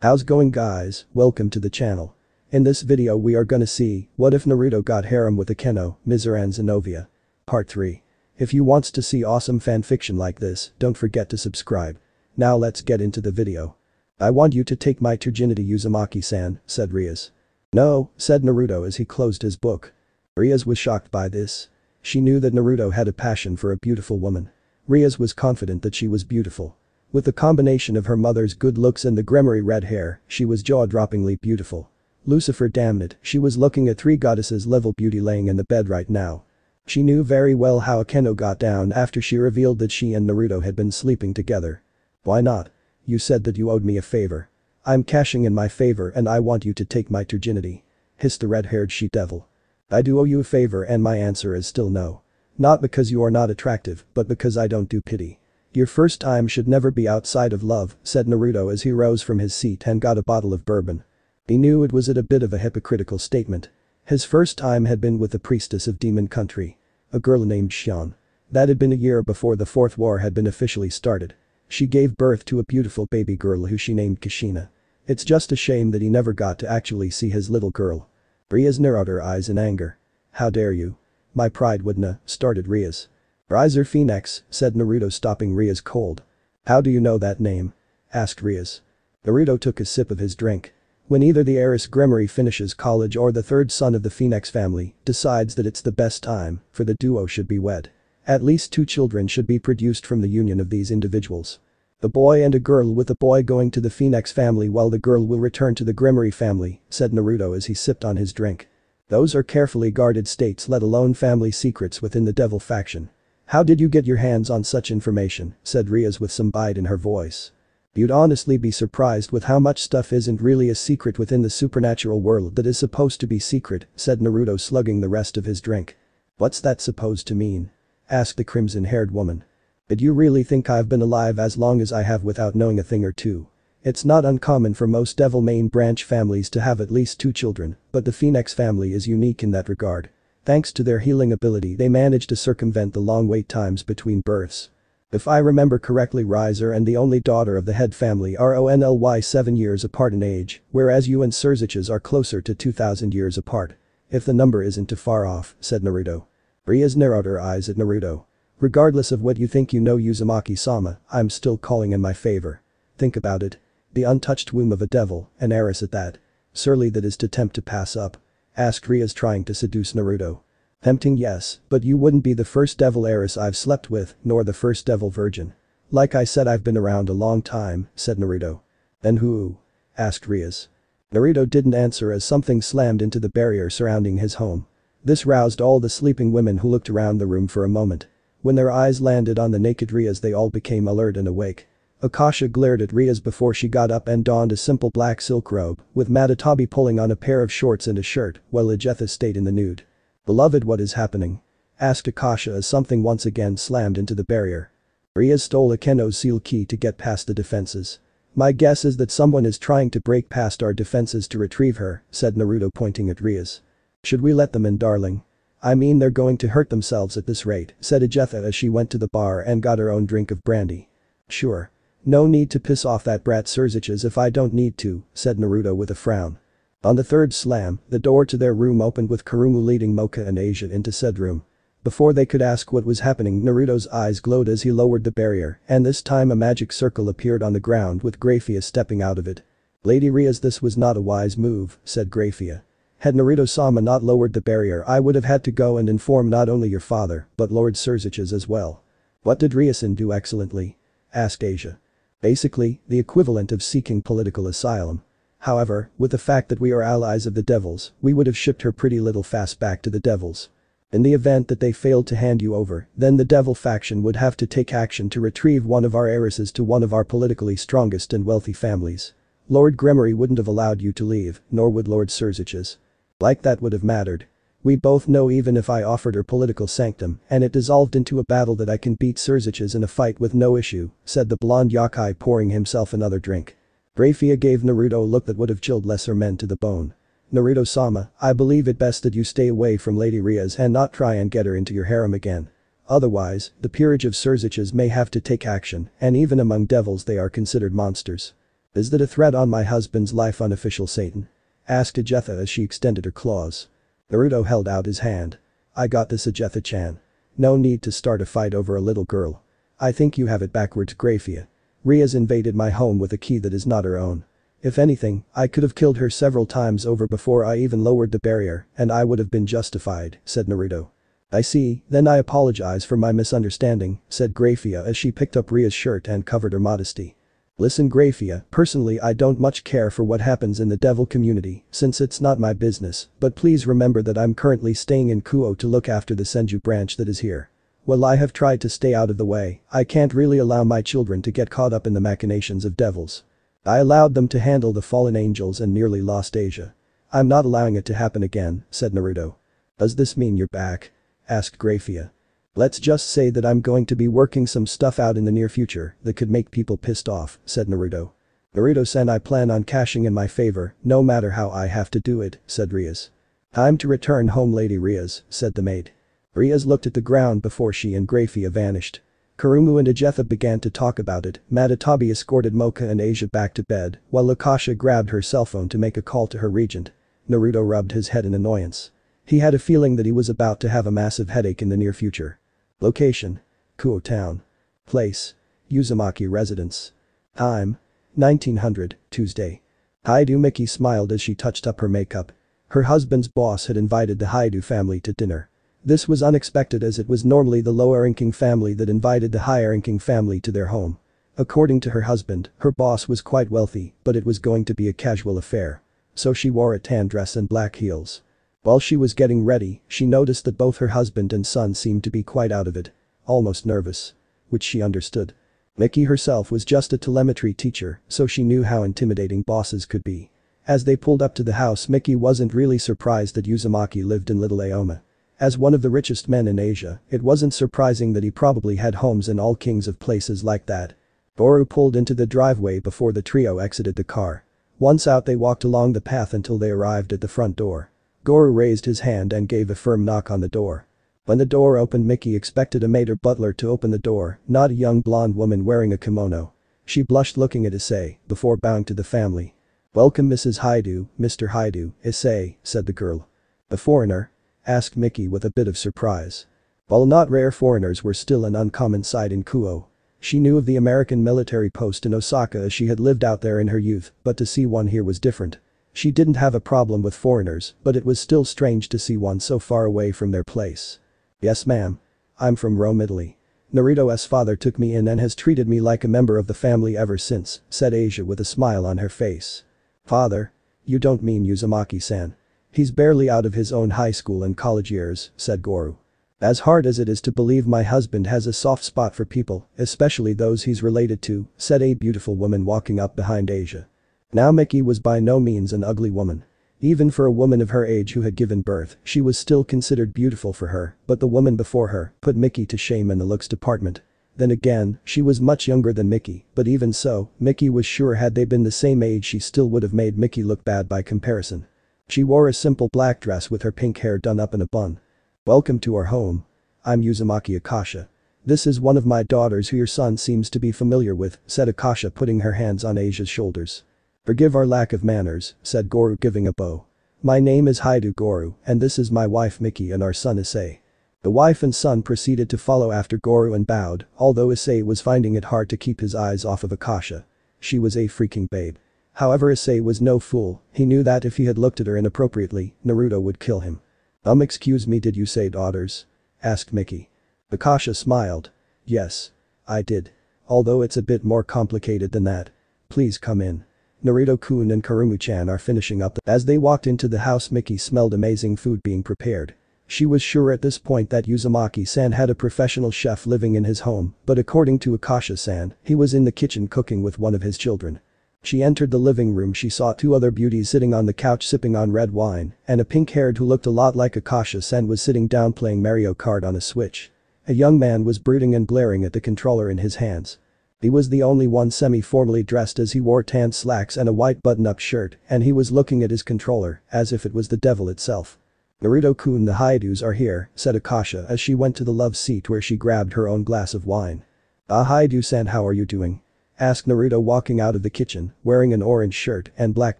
How's going guys, welcome to the channel. In this video we are gonna see, what if Naruto got harem with Akeno, Mizore and Xenovia. Part 3. If you wants to see awesome fanfiction like this, don't forget to subscribe. Now let's get into the video. I want you to take my virginity Uzumaki-san, said Rias. No, said Naruto as he closed his book. Rias was shocked by this. She knew that Naruto had a passion for a beautiful woman. Rias was confident that she was beautiful. With the combination of her mother's good looks and the gremmery red hair, she was jaw-droppingly beautiful. Lucifer damn it, she was looking at 3 goddesses level beauty laying in the bed right now. She knew very well how Akeno got down after she revealed that she and Naruto had been sleeping together. Why not? You said that you owed me a favor. I'm cashing in my favor and I want you to take my virginity. Hissed the red-haired she-devil. I do owe you a favor and my answer is still no. Not because you are not attractive, but because I don't do pity. Your first time should never be outside of love, said Naruto as he rose from his seat and got a bottle of bourbon. He knew it was a bit of a hypocritical statement. His first time had been with the priestess of Demon Country. A girl named Shion. That had been a year before the Fourth War had been officially started. She gave birth to a beautiful baby girl who she named Kushina. It's just a shame that he never got to actually see his little girl. Rias narrowed her eyes in anger. How dare you? My pride wouldn't, started Rias. Riser Phoenix, said Naruto stopping Rias cold. How do you know that name? Asked Rias. Naruto took a sip of his drink. When either the heiress Gremmery finishes college or the third son of the Phoenix family decides that it's the best time for the duo should be wed. At least 2 children should be produced from the union of these individuals. A boy and a girl with the boy going to the Phoenix family while the girl will return to the Gremmery family, said Naruto as he sipped on his drink. Those are carefully guarded states, let alone family secrets within the devil faction. How did you get your hands on such information, said Rias with some bite in her voice. You'd honestly be surprised with how much stuff isn't really a secret within the supernatural world that is supposed to be secret, said Naruto slugging the rest of his drink. What's that supposed to mean? Asked the crimson-haired woman. Did you really think I've been alive as long as I have without knowing a thing or two? It's not uncommon for most devil main branch families to have at least 2 children, but the Phoenix family is unique in that regard. Thanks to their healing ability they managed to circumvent the long wait times between births. If I remember correctly, Riser and the only daughter of the head family are only 7 years apart in age, whereas you and Surziches are closer to 2,000 years apart. If the number isn't too far off, said Naruto. Rias narrowed her eyes at Naruto. Regardless of what you think you know Uzumaki-sama, I'm still calling in my favor. Think about it. The untouched womb of a devil, an heiress at that. Surely that is to tempt to pass up. Asked Rias trying to seduce Naruto. Tempting, yes, but you wouldn't be the first devil heiress I've slept with, nor the first devil virgin. Like I said, I've been around a long time, said Naruto. Then who? Asked Rias. Naruto didn't answer as something slammed into the barrier surrounding his home. This roused all the sleeping women who looked around the room for a moment. When their eyes landed on the naked Rias they all became alert and awake. Akasha glared at Rias before she got up and donned a simple black silk robe, with Matatabi pulling on a pair of shorts and a shirt, while Ajetha stayed in the nude. Beloved, what is happening? Asked Akasha as something once again slammed into the barrier. Rias stole Akeno's seal key to get past the defenses. My guess is that someone is trying to break past our defenses to retrieve her, said Naruto pointing at Rias. Should we let them in, darling? I mean, they're going to hurt themselves at this rate, said Ajetha as she went to the bar and got her own drink of brandy. Sure. No need to piss off that brat Surziches if I don't need to, said Naruto with a frown. On the third slam, the door to their room opened with Kurumu leading Mocha and Asia into said room. Before they could ask what was happening, Naruto's eyes glowed as he lowered the barrier, and this time a magic circle appeared on the ground with Grafia stepping out of it. Lady Rias, this was not a wise move, said Grafia. Had Naruto-sama not lowered the barrier, I would have had to go and inform not only your father, but Lord Surziches as well. What did Riasin do excellently? Asked Asia. Basically, the equivalent of seeking political asylum. However, with the fact that we are allies of the devils, we would have shipped her pretty little fast back to the devils. In the event that they failed to hand you over, then the devil faction would have to take action to retrieve one of our heiresses to one of our politically strongest and wealthy families. Lord Gremmery wouldn't have allowed you to leave, nor would Lord Surziches. Like that would have mattered. We both know even if I offered her political sanctum and it dissolved into a battle that I can beat Surziches in a fight with no issue, said the blonde yokai pouring himself another drink. Grafia gave Naruto a look that would have chilled lesser men to the bone. Naruto-sama, I believe it best that you stay away from Lady Rias and not try and get her into your harem again. Otherwise, the peerage of Surziches may have to take action, and even among devils they are considered monsters. Is that a threat on my husband's life, unofficial Satan? Asked Ajetha as she extended her claws. Naruto held out his hand. I got this, Ajetha-chan. No need to start a fight over a little girl. I think you have it backwards, Grafia. Ria's invaded my home with a key that is not her own. If anything, I could have killed her several times over before I even lowered the barrier, and I would have been justified, said Naruto. I see, then I apologize for my misunderstanding, said Grafia as she picked up Ria's shirt and covered her modesty. Listen, Grafia, personally I don't much care for what happens in the devil community since it's not my business, but please remember that I'm currently staying in Kuo to look after the Senju branch that is here. While I have tried to stay out of the way, I can't really allow my children to get caught up in the machinations of devils. I allowed them to handle the fallen angels and nearly lost Asia. I'm not allowing it to happen again, said Naruto. Does this mean you're back? Asked Grafia. Let's just say that I'm going to be working some stuff out in the near future that could make people pissed off, said Naruto. Naruto-san, I plan on cashing in my favor, no matter how I have to do it, said Riaz. Time to return home, Lady Riaz, said the maid. Riaz looked at the ground before she and Grafia vanished. Kurumu and Ajetha began to talk about it. Matatabi escorted Mocha and Asia back to bed, while Akasha grabbed her cell phone to make a call to her regent. Naruto rubbed his head in annoyance. He had a feeling that he was about to have a massive headache in the near future. Location: Kuo Town. Place: Uzumaki Residence. Time: 1900, Tuesday. Haidu Miki smiled as she touched up her makeup. Her husband's boss had invited the Haidu family to dinner. This was unexpected as it was normally the lower-ranking family that invited the higher-ranking family to their home. According to her husband, her boss was quite wealthy, but it was going to be a casual affair. So she wore a tan dress and black heels. While she was getting ready, she noticed that both her husband and son seemed to be quite out of it. Almost nervous. Which she understood. Miki herself was just a telemetry teacher, so she knew how intimidating bosses could be. As they pulled up to the house, Miki wasn't really surprised that Uzumaki lived in Little Aoma. As one of the richest men in Asia, it wasn't surprising that he probably had homes in all kings of places like that. Boru pulled into the driveway before the trio exited the car. Once out, they walked along the path until they arrived at the front door. Goru raised his hand and gave a firm knock on the door. When the door opened, Miki expected a maid or butler to open the door, not a young blonde woman wearing a kimono. She blushed looking at Issei, before bowing to the family. Welcome Mrs. Haidu, Mr. Haidu, Issei, said the girl. A foreigner? Asked Miki with a bit of surprise. While not rare, foreigners were still an uncommon sight in Kuo. She knew of the American military post in Osaka as she had lived out there in her youth, but to see one here was different. She didn't have a problem with foreigners, but it was still strange to see one so far away from their place. Yes ma'am. I'm from Rome, Italy. Naruto's father took me in and has treated me like a member of the family ever since, said Asia with a smile on her face. Father? You don't mean Uzumaki-san. He's barely out of his own high school and college years, said Goru. As hard as it is to believe, my husband has a soft spot for people, especially those he's related to, said a beautiful woman walking up behind Asia. Now Miki was by no means an ugly woman. Even for a woman of her age who had given birth, she was still considered beautiful for her, but the woman before her put Miki to shame in the looks department. Then again, she was much younger than Miki, but even so, Miki was sure had they been the same age she still would have made Miki look bad by comparison. She wore a simple black dress with her pink hair done up in a bun. Welcome to our home. I'm Uzumaki Akasha. This is one of my daughters who your son seems to be familiar with, said Akasha, putting her hands on Asia's shoulders. Forgive our lack of manners, said Goru, giving a bow. My name is Haidu Goru, and this is my wife Miki and our son Issei. The wife and son proceeded to follow after Goru and bowed, although Issei was finding it hard to keep his eyes off of Akasha. She was a freaking babe. However, Issei was no fool, he knew that if he had looked at her inappropriately, Naruto would kill him. Excuse me, did you say daughters? Asked Miki. Akasha smiled. Yes. I did. Although it's a bit more complicated than that. Please come in. Naruto-kun and Kurumu-chan are finishing up. As they walked into the house, Miki smelled amazing food being prepared. She was sure at this point that Uzumaki-san had a professional chef living in his home, but according to Akasha-san, he was in the kitchen cooking with one of his children. She entered the living room. She saw two other beauties sitting on the couch sipping on red wine, and a pink-haired who looked a lot like Akasha-san was sitting down playing Mario Kart on a Switch. A young man was brooding and glaring at the controller in his hands. He was the only one semi-formally dressed as he wore tan slacks and a white button-up shirt, and he was looking at his controller as if it was the devil itself. Naruto-kun, the Haidus are here, said Akasha as she went to the love seat where she grabbed her own glass of wine. Ah, Haidu-san, how are you doing? asked Naruto walking out of the kitchen, wearing an orange shirt and black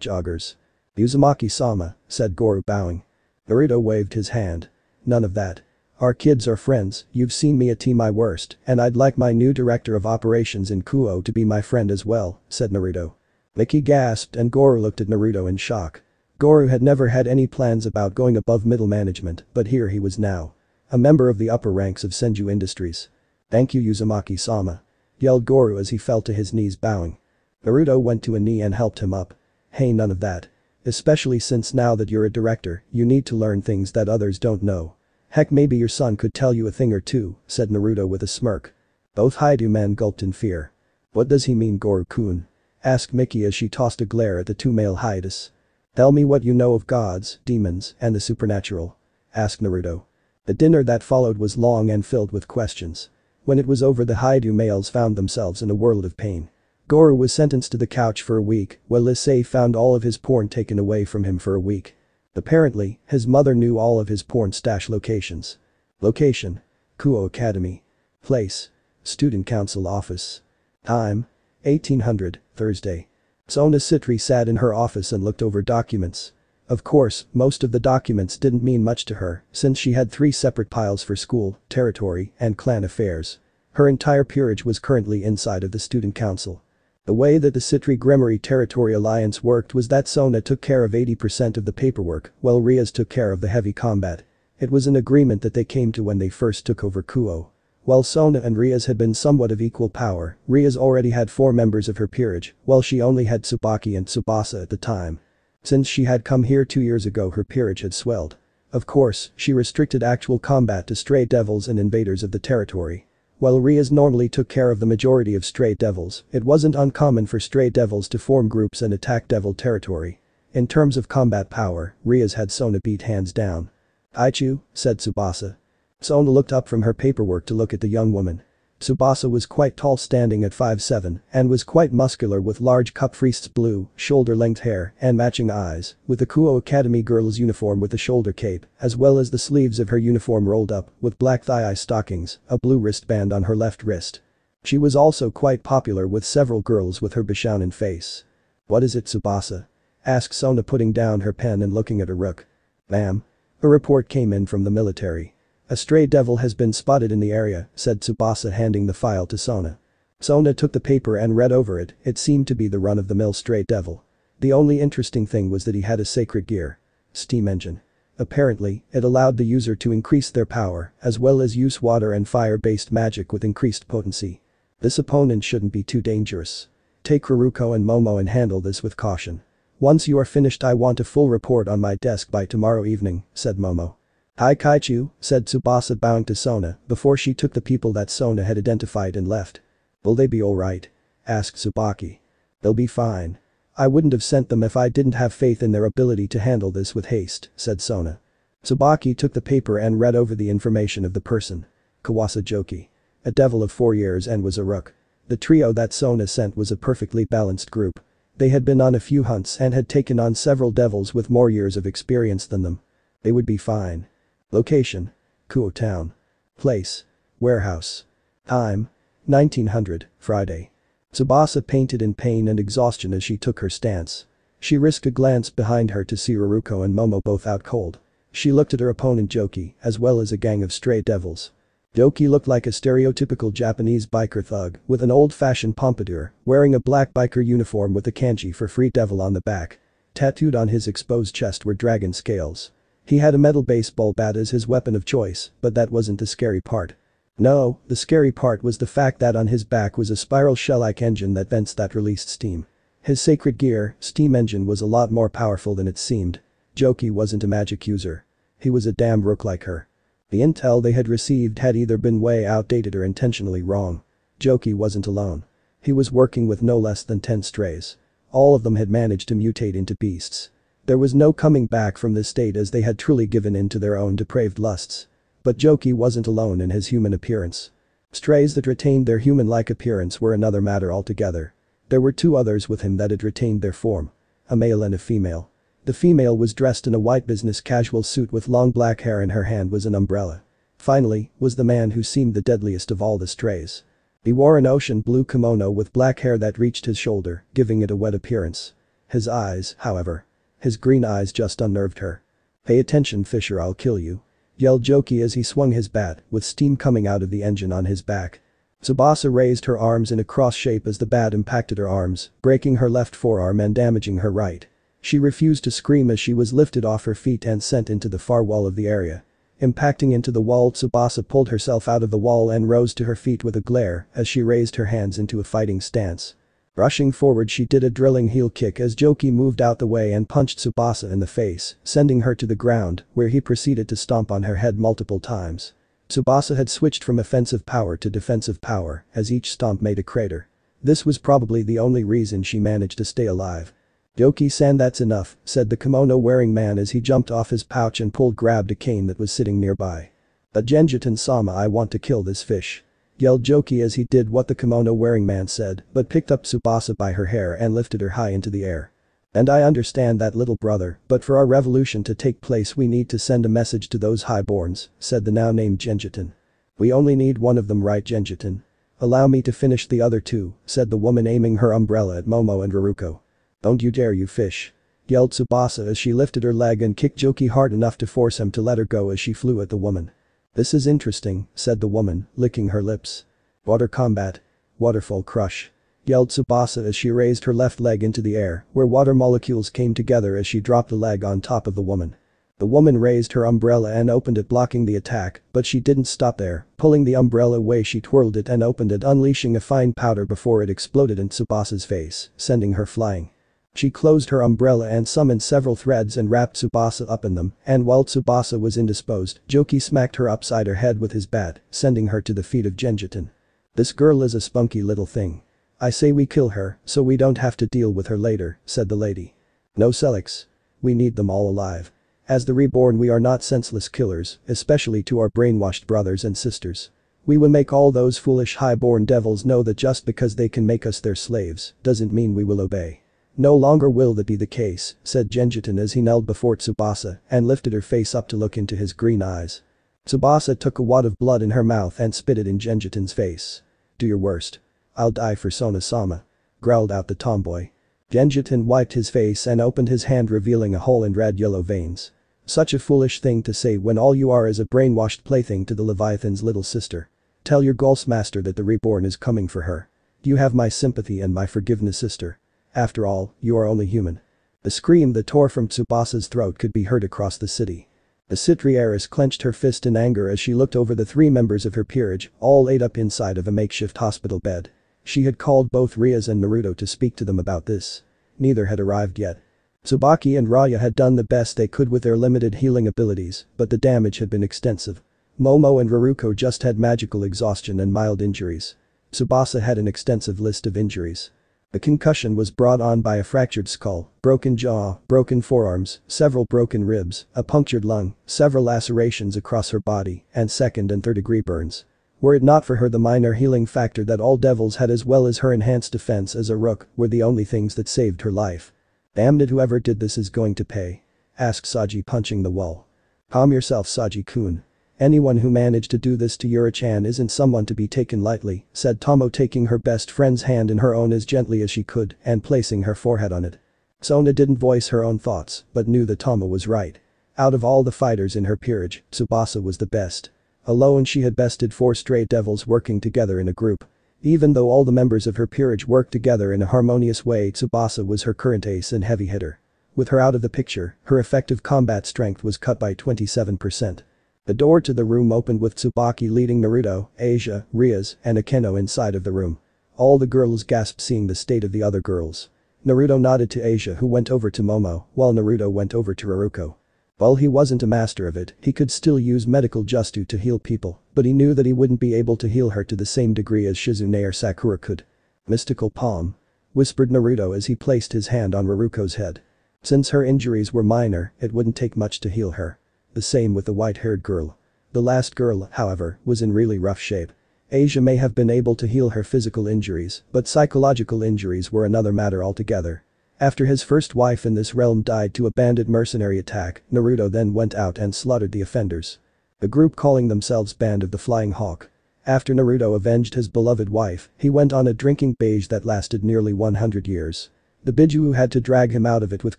joggers. Uzumaki-sama, said Goru bowing. Naruto waved his hand. None of that. Our kids are friends, you've seen me at my worst, and I'd like my new director of operations in Kuo to be my friend as well, said Naruto. Miki gasped and Goru looked at Naruto in shock. Goru had never had any plans about going above middle management, but here he was now. A member of the upper ranks of Senju Industries. Thank you Uzumaki-sama. Yelled Goru as he fell to his knees bowing. Naruto went to a knee and helped him up. Hey, none of that. Especially since now that you're a director, you need to learn things that others don't know. Heck, maybe your son could tell you a thing or two, said Naruto with a smirk. Both Haidu men gulped in fear. What does he mean, Goru-kun? Asked Miki as she tossed a glare at the two male Haidus. Tell me what you know of gods, demons, and the supernatural. Asked Naruto. The dinner that followed was long and filled with questions. When it was over, the Haidu males found themselves in a world of pain. Goru was sentenced to the couch for a week, while Issei found all of his porn taken away from him for a week. Apparently, his mother knew all of his porn stash locations. Location: Kuo Academy. Place: Student Council Office. Time: 1800, Thursday. Sona Sitri sat in her office and looked over documents. Of course, most of the documents didn't mean much to her, since she had 3 separate piles for school, territory, and clan affairs. Her entire peerage was currently inside of the student council. The way that the Sitri Gremory Territory Alliance worked was that Sona took care of 80% of the paperwork, while Riaz took care of the heavy combat. It was an agreement that they came to when they first took over Kuo. While Sona and Riaz had been somewhat of equal power, Riaz already had 4 members of her peerage, while she only had Tsubaki and Tsubasa at the time. Since she had come here 2 years ago, her peerage had swelled. Of course, she restricted actual combat to stray devils and invaders of the territory. While Riaz normally took care of the majority of stray devils, it wasn't uncommon for stray devils to form groups and attack devil territory. In terms of combat power, Riaz had Sona beat hands down. "Aichu," said Tsubasa. Sona looked up from her paperwork to look at the young woman. Tsubasa was quite tall, standing at 5'7", and was quite muscular with large cup-friezed blue, shoulder-length hair and matching eyes, with the Kuo Academy girl's uniform with the shoulder cape, as well as the sleeves of her uniform rolled up, with black thigh-high stockings, a blue wristband on her left wrist. She was also quite popular with several girls with her Bishounen face. "What is it, Tsubasa?" asked Sona, putting down her pen and looking at her rook. "Ma'am." A report came in from the military. "A stray devil has been spotted in the area," said Tsubasa, handing the file to Sona. Sona took the paper and read over it. It seemed to be the run-of-the-mill stray devil. The only interesting thing was that he had a sacred gear. Steam engine. Apparently, it allowed the user to increase their power, as well as use water and fire-based magic with increased potency. This opponent shouldn't be too dangerous. Take Haruko and Momo and handle this with caution. Once you are finished, I want a full report on my desk by tomorrow evening, said Momo. "Hi Kaichu," said Tsubasa, bowing to Sona before she took the people that Sona had identified and left. "Will they be alright?" asked Tsubaki. "They'll be fine. I wouldn't have sent them if I didn't have faith in their ability to handle this with haste," said Sona. Tsubaki took the paper and read over the information of the person. Kawasa Joki. A devil of 4 years and was a rook. The trio that Sona sent was a perfectly balanced group. They had been on a few hunts and had taken on several devils with more years of experience than them. They would be fine. Location: Kuo Town. Place: Warehouse. Time: 1900, Friday. Tsubasa painted in pain and exhaustion as she took her stance. She risked a glance behind her to see Haruko and Momo both out cold. She looked at her opponent Joki, as well as a gang of stray devils. Joki looked like a stereotypical Japanese biker thug with an old-fashioned pompadour, wearing a black biker uniform with the kanji for free devil on the back. Tattooed on his exposed chest were dragon scales. He had a metal baseball bat as his weapon of choice, but that wasn't the scary part. No, the scary part was the fact that on his back was a spiral shell-like engine that released steam. His sacred gear, steam engine, was a lot more powerful than it seemed. Joki wasn't a magic user. He was a damn rook like her. The intel they had received had either been way outdated or intentionally wrong. Joki wasn't alone. He was working with no less than 10 strays. All of them had managed to mutate into beasts. There was no coming back from this state, as they had truly given in to their own depraved lusts. But Joki wasn't alone in his human appearance. Strays that retained their human-like appearance were another matter altogether. There were 2 others with him that had retained their form. A male and a female. The female was dressed in a white business casual suit with long black hair, and her hand was an umbrella. Finally, was the man who seemed the deadliest of all the strays. He wore an ocean blue kimono with black hair that reached his shoulder, giving it a wet appearance. His eyes, however. His green eyes just unnerved her. "Pay attention, Fisher, I'll kill you," yelled Joki as he swung his bat, with steam coming out of the engine on his back. Tsubasa raised her arms in a cross shape as the bat impacted her arms, breaking her left forearm and damaging her right. She refused to scream as she was lifted off her feet and sent into the far wall of the area. Impacting into the wall, Tsubasa pulled herself out of the wall and rose to her feet with a glare as she raised her hands into a fighting stance. Rushing forward, she did a drilling heel kick as Joki moved out the way and punched Tsubasa in the face, sending her to the ground, where he proceeded to stomp on her head multiple times. Tsubasa had switched from offensive power to defensive power as each stomp made a crater. This was probably the only reason she managed to stay alive. "Joki-san, that's enough," said the kimono-wearing man as he jumped off his pouch and grabbed a cane that was sitting nearby. "A Genjiten-sama, I want to kill this fish," yelled Joki as he did what the kimono-wearing man said, but picked up Tsubasa by her hair and lifted her high into the air. "And I understand that, little brother, but for our revolution to take place we need to send a message to those highborns," said the now named Genjiten. "We only need one of them, right, Genjiten? Allow me to finish the other two," said the woman, aiming her umbrella at Momo and Haruko. "Don't you dare, you fish," yelled Tsubasa as she lifted her leg and kicked Joki hard enough to force him to let her go as she flew at the woman. "This is interesting," said the woman, licking her lips. "Water combat. Waterfall crush," yelled Tsubasa as she raised her left leg into the air, where water molecules came together as she dropped the leg on top of the woman. The woman raised her umbrella and opened it, blocking the attack, but she didn't stop there. Pulling the umbrella away, she twirled it and opened it, unleashing a fine powder before it exploded in Tsubasa's face, sending her flying. She closed her umbrella and summoned several threads and wrapped Tsubasa up in them, and while Tsubasa was indisposed, Joki smacked her upside her head with his bat, sending her to the feet of Genjiten. "This girl is a spunky little thing. I say we kill her, so we don't have to deal with her later," said the lady. "No, Selix. We need them all alive. As the reborn, we are not senseless killers, especially to our brainwashed brothers and sisters. We will make all those foolish highborn devils know that just because they can make us their slaves, doesn't mean we will obey." "No longer will that be the case," said Genjiten as he knelt before Tsubasa and lifted her face up to look into his green eyes. Tsubasa took a wad of blood in her mouth and spit it in Genjiten's face. "Do your worst. I'll die for Sona-sama," growled out the tomboy. Genjiten wiped his face and opened his hand, revealing a hole in red-yellow veins. "Such a foolish thing to say when all you are is a brainwashed plaything to the Leviathan's little sister. Tell your Ghost Master that the reborn is coming for her. You have my sympathy and my forgiveness, sister. After all, you are only human." The scream that tore from Tsubasa's throat could be heard across the city. The Citri heiress clenched her fist in anger as she looked over the three members of her peerage, all laid up inside of a makeshift hospital bed. She had called both Rias and Naruto to speak to them about this. Neither had arrived yet. Tsubaki and Raya had done the best they could with their limited healing abilities, but the damage had been extensive. Momo and Haruko just had magical exhaustion and mild injuries. Tsubasa had an extensive list of injuries. The concussion was brought on by a fractured skull, broken jaw, broken forearms, several broken ribs, a punctured lung, several lacerations across her body, and second and third degree burns. Were it not for her, the minor healing factor that all devils had as well as her enhanced defense as a rook were the only things that saved her life. "Damn it, whoever did this is going to pay," asked Saji, punching the wall. "Calm yourself, Saji-kun. Anyone who managed to do this to Yuri-chan isn't someone to be taken lightly," said Tomo, taking her best friend's hand in her own as gently as she could and placing her forehead on it. Sona didn't voice her own thoughts but knew that Tomo was right. Out of all the fighters in her peerage, Tsubasa was the best. Alone she had bested 4 stray devils working together in a group. Even though all the members of her peerage worked together in a harmonious way, Tsubasa was her current ace and heavy hitter. With her out of the picture, her effective combat strength was cut by 27%. The door to the room opened with Tsubaki leading Naruto, Asia, Rias, and Akeno inside of the room. All the girls gasped seeing the state of the other girls. Naruto nodded to Asia, who went over to Momo, while Naruto went over to Haruko. While he wasn't a master of it, he could still use medical justu to heal people, but he knew that he wouldn't be able to heal her to the same degree as Shizune or Sakura could. "Mystical palm," whispered Naruto as he placed his hand on Haruko's head. Since her injuries were minor, it wouldn't take much to heal her. The same with the white-haired girl. The last girl, however, was in really rough shape. Asia may have been able to heal her physical injuries, but psychological injuries were another matter altogether. After his first wife in this realm died to a bandit mercenary attack, Naruto then went out and slaughtered the offenders. The group, calling themselves Band of the Flying Hawk. After Naruto avenged his beloved wife, he went on a drinking binge that lasted nearly 100 years. The Biju had to drag him out of it with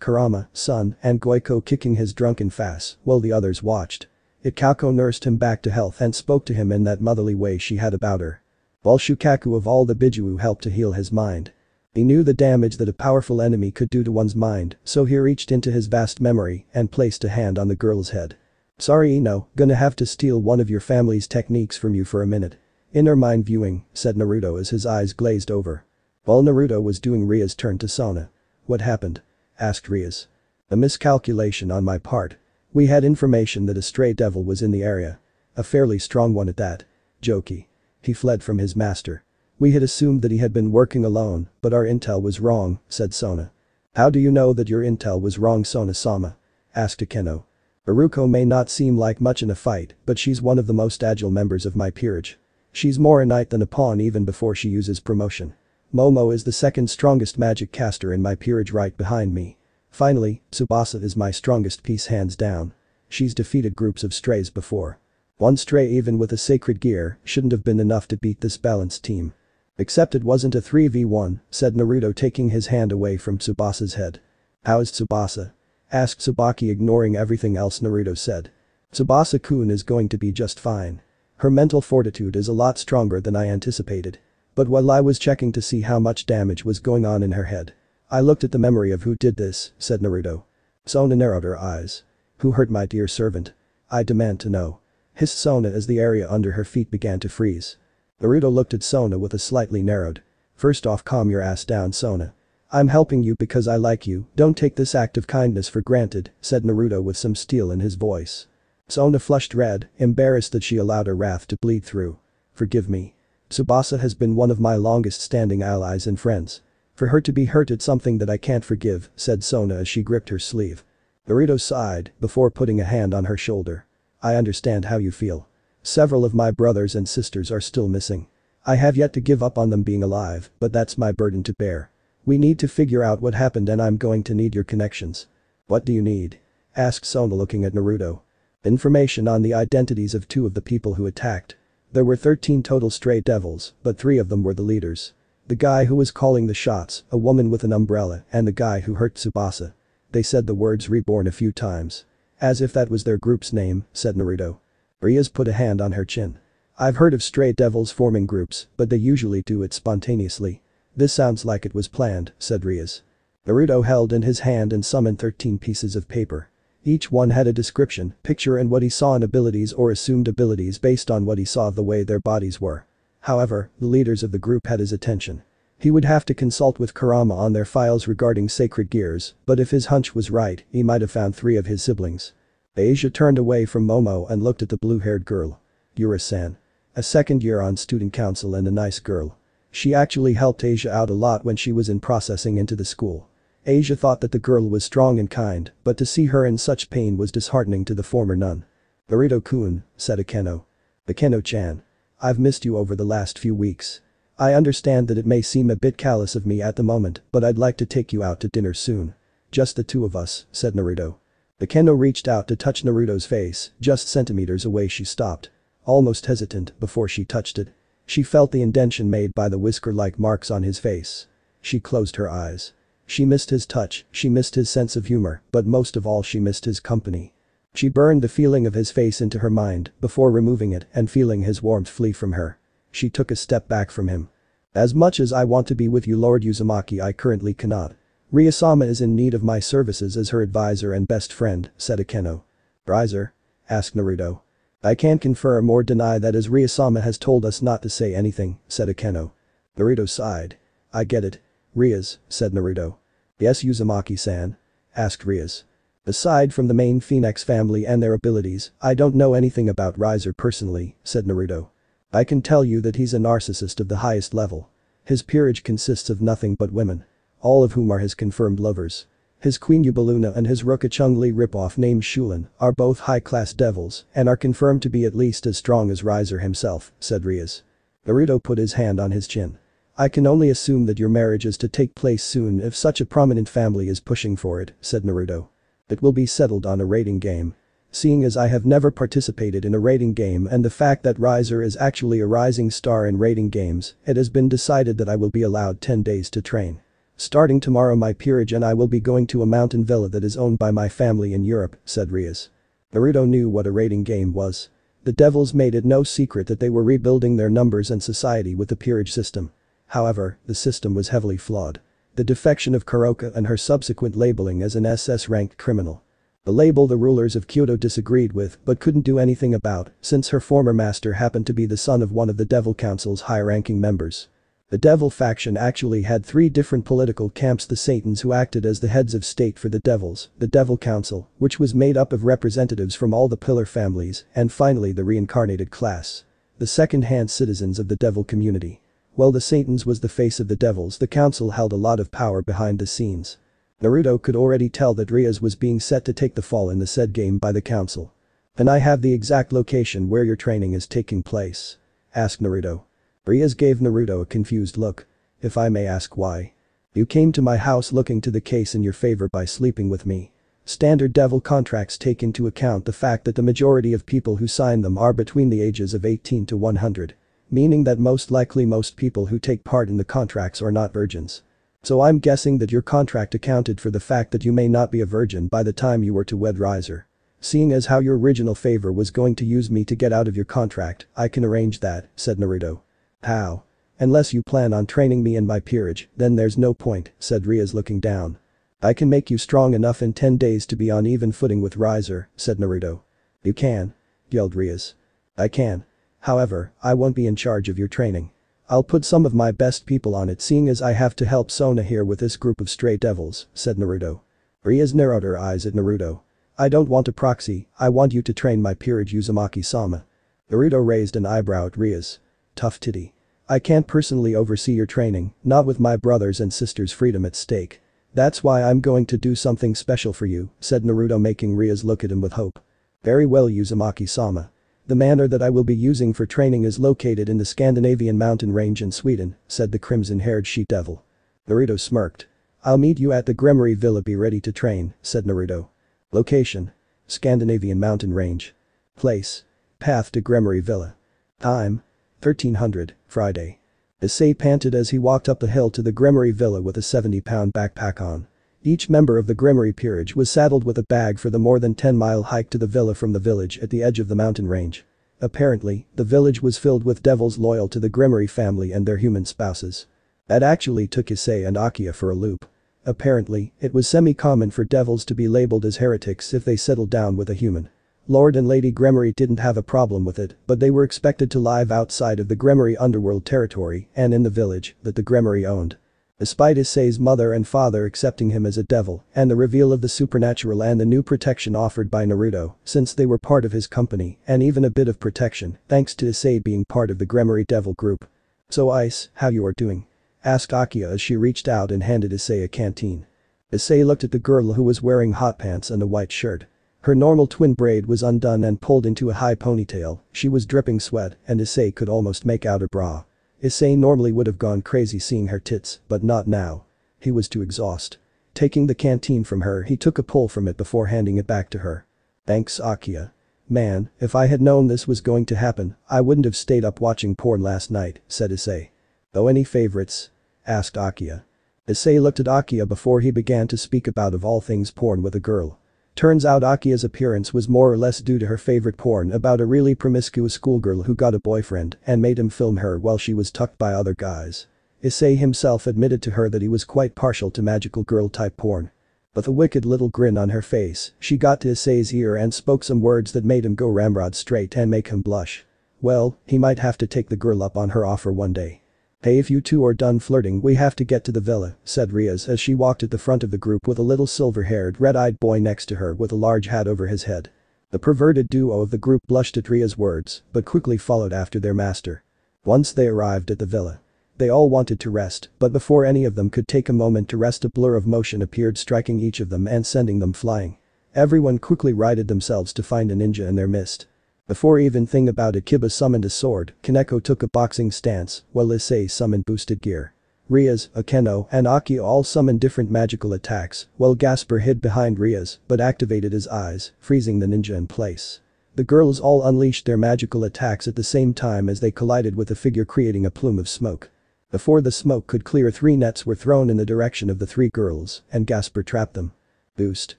Kurama, Sun, and Goiko kicking his drunken face while the others watched. Ikako nursed him back to health and spoke to him in that motherly way she had about her. While Shukaku of all the Biju helped to heal his mind. He knew the damage that a powerful enemy could do to one's mind, so he reached into his vast memory and placed a hand on the girl's head. "Sorry Ino, gonna have to steal one of your family's techniques from you for a minute." "Inner mind viewing," said Naruto as his eyes glazed over. While Naruto was doing, Ria's turned to Sona. "What happened?" asked Rias. "A miscalculation on my part. We had information that a stray devil was in the area. A fairly strong one at that. Jokey. He fled from his master. We had assumed that he had been working alone, but our intel was wrong," said Sona. "How do you know that your intel was wrong, Sona-sama?" asked Akeno. "Iruko may not seem like much in a fight, but she's one of the most agile members of my peerage. She's more a knight than a pawn even before she uses promotion. Momo is the second strongest magic caster in my peerage right behind me. Finally, Tsubasa is my strongest piece hands down. She's defeated groups of strays before. One stray even with a sacred gear shouldn't have been enough to beat this balanced team." "Except it wasn't a 3v1, said Naruto taking his hand away from Tsubasa's head. "How is Tsubasa?" asked Tsubaki ignoring everything else Naruto said. "Tsubasa-kun is going to be just fine. Her mental fortitude is a lot stronger than I anticipated. But while I was checking to see how much damage was going on in her head, I looked at the memory of who did this," said Naruto. Sona narrowed her eyes. "Who hurt my dear servant? I demand to know," hissed Sona as the area under her feet began to freeze. Naruto looked at Sona with a slightly narrowed. "First off, calm your ass down, Sona. I'm helping you because I like you, don't take this act of kindness for granted," said Naruto with some steel in his voice. Sona flushed red, embarrassed that she allowed her wrath to bleed through. "Forgive me. Tsubasa has been one of my longest standing allies and friends. For her to be hurt at something that I can't forgive," said Sona as she gripped her sleeve. Naruto sighed before putting a hand on her shoulder. "I understand how you feel. Several of my brothers and sisters are still missing. I have yet to give up on them being alive, but that's my burden to bear. We need to figure out what happened and I'm going to need your connections." "What do you need?" asked Sona looking at Naruto. "Information on the identities of 2 of the people who attacked. There were 13 total stray devils, but 3 of them were the leaders. The guy who was calling the shots, a woman with an umbrella, and the guy who hurt Tsubasa." They said the words reborn a few times. "As if that was their group's name," said Naruto. Rias put a hand on her chin. "I've heard of stray devils forming groups, but they usually do it spontaneously. This sounds like it was planned," said Rias. Naruto held in his hand and summoned 13 pieces of paper. Each one had a description, picture and what he saw in abilities or assumed abilities based on what he saw of the way their bodies were. However, the leaders of the group had his attention. He would have to consult with Kurama on their files regarding sacred gears, but if his hunch was right, he might have found 3 of his siblings. Asia turned away from Momo and looked at the blue-haired girl. Yura-san. A second year on student council and a nice girl. She actually helped Asia out a lot when she was in processing into the school. Asia thought that the girl was strong and kind, but to see her in such pain was disheartening to the former nun. "Naruto-kun," said Akeno. "Akeno-chan. I've missed you over the last few weeks. I understand that it may seem a bit callous of me at the moment, but I'd like to take you out to dinner soon." "Just the 2 of us," said Naruto. Akeno reached out to touch Naruto's face, just centimeters away she stopped. Almost hesitant before she touched it. She felt the indentation made by the whisker-like marks on his face. She closed her eyes. She missed his touch, she missed his sense of humor, but most of all she missed his company. She burned the feeling of his face into her mind before removing it and feeling his warmth flee from her. She took a step back from him. "As much as I want to be with you, Lord Uzumaki, I currently cannot. Riasama is in need of my services as her advisor and best friend," said Akeno. "Advisor?" asked Naruto. "I can't confirm or deny that as Riasama has told us not to say anything," said Akeno. Naruto sighed. "I get it. Rias," said Naruto. "Yes, Uzumaki-san?" asked Rias. "Aside from the main Phoenix family and their abilities, I don't know anything about Riser personally," said Naruto. "I can tell you that he's a narcissist of the highest level. His peerage consists of nothing but women. All of whom are his confirmed lovers. His Queen Yubaluna and his Ruka Chungli ripoff named Shulin are both high-class devils and are confirmed to be at least as strong as Riser himself," said Rias. Naruto put his hand on his chin. "I can only assume that your marriage is to take place soon if such a prominent family is pushing for it," said Naruto. "It will be settled on a rating game. Seeing as I have never participated in a rating game and the fact that Riser is actually a rising star in rating games, it has been decided that I will be allowed 10 days to train. Starting tomorrow my peerage and I will be going to a mountain villa that is owned by my family in Europe, said Rias. Naruto knew what a rating game was. The devils made it no secret that they were rebuilding their numbers and society with the peerage system. However, the system was heavily flawed. The defection of Kuroka and her subsequent labeling as an SS-ranked criminal. The label the rulers of Kyoto disagreed with but couldn't do anything about since her former master happened to be the son of one of the Devil Council's high-ranking members. The Devil faction actually had 3 different political camps: the Satans, who acted as the heads of state for the Devils, the Devil Council, which was made up of representatives from all the pillar families, and finally the reincarnated class. The second-hand citizens of the Devil community. While the Satans was the face of the Devils, the council held a lot of power behind the scenes. Naruto could already tell that Rias was being set to take the fall in the said game by the council. "And I have the exact location where your training is taking place?" asked Naruto. Rias gave Naruto a confused look. "If I may ask why? You came to my house looking to the case in your favor by sleeping with me. Standard devil contracts take into account the fact that the majority of people who sign them are between the ages of 18 to 100. Meaning that most likely most people who take part in the contracts are not virgins. So I'm guessing that your contract accounted for the fact that you may not be a virgin by the time you were to wed Riser. Seeing as how your original favor was going to use me to get out of your contract, I can arrange that," said Naruto. "How? Unless you plan on training me in my peerage, then there's no point," said Rias looking down. "I can make you strong enough in 10 days to be on even footing with Riser," said Naruto. "You can?" yelled Rias. "I can. However, I won't be in charge of your training. I'll put some of my best people on it, seeing as I have to help Sona here with this group of stray devils," said Naruto. Rias narrowed her eyes at Naruto. "I don't want a proxy, I want you to train my peerage Uzumaki-sama." Naruto raised an eyebrow at Rias. "Tough titty. I can't personally oversee your training, not with my brothers and sisters' freedom at stake. That's why I'm going to do something special for you," said Naruto, making Rias look at him with hope. "Very well, Uzumaki-sama. The manor that I will be using for training is located in the Scandinavian mountain range in Sweden," said the crimson-haired she-devil. Naruto smirked. "I'll meet you at the Gremory Villa, be ready to train," said Naruto. Location: Scandinavian mountain range. Place: path to Gremory Villa. Time: 1300, Friday. Issei panted as he walked up the hill to the Gremory Villa with a 70-pound backpack on. Each member of the Gremory peerage was saddled with a bag for the more than 10-mile hike to the villa from the village at the edge of the mountain range. Apparently, the village was filled with devils loyal to the Gremory family and their human spouses. That actually took Issei and Akiya for a loop. Apparently, it was semi-common for devils to be labeled as heretics if they settled down with a human. Lord and Lady Gremory didn't have a problem with it, but they were expected to live outside of the Gremory underworld territory and in the village that the Gremory owned. Despite Issei's mother and father accepting him as a devil and the reveal of the supernatural and the new protection offered by Naruto, since they were part of his company, and even a bit of protection thanks to Issei being part of the Gremory devil group. "So Ice, how you are doing?" asked Akiya as she reached out and handed Issei a canteen. Issei looked at the girl who was wearing hot pants and a white shirt. Her normal twin braid was undone and pulled into a high ponytail, she was dripping sweat and Issei could almost make out her bra. Issei normally would have gone crazy seeing her tits, but not now. He was too exhausted. Taking the canteen from her, he took a pull from it before handing it back to her. "Thanks, Akiya. Man, if I had known this was going to happen, I wouldn't have stayed up watching porn last night," said Issei. "Oh, any favorites?" asked Akiya. Issei looked at Akiya before he began to speak about of all things porn with a girl. Turns out Akiya's appearance was more or less due to her favorite porn about a really promiscuous schoolgirl who got a boyfriend and made him film her while she was tucked by other guys. Issei himself admitted to her that he was quite partial to magical girl type porn. With a wicked little grin on her face, she got to Issei's ear and spoke some words that made him go ramrod straight and make him blush. Well, he might have to take the girl up on her offer one day. "Hey, if you two are done flirting, we have to get to the villa," said Rias as she walked at the front of the group with a little silver-haired red-eyed boy next to her with a large hat over his head. The perverted duo of the group blushed at Ria's words, but quickly followed after their master. Once they arrived at the villa, they all wanted to rest, but before any of them could take a moment to rest, a blur of motion appeared, striking each of them and sending them flying. Everyone quickly righted themselves to find a ninja in their midst. Before even thinking about it, Kiba summoned a sword, Kaneko took a boxing stance, while Issei summoned boosted gear. Rias, Akeno, and Aki all summoned different magical attacks, while Gasper hid behind Rias but activated his eyes, freezing the ninja in place. The girls all unleashed their magical attacks at the same time as they collided with the figure, creating a plume of smoke. Before the smoke could clear, 3 nets were thrown in the direction of the 3 girls, and Gasper trapped them. Boost!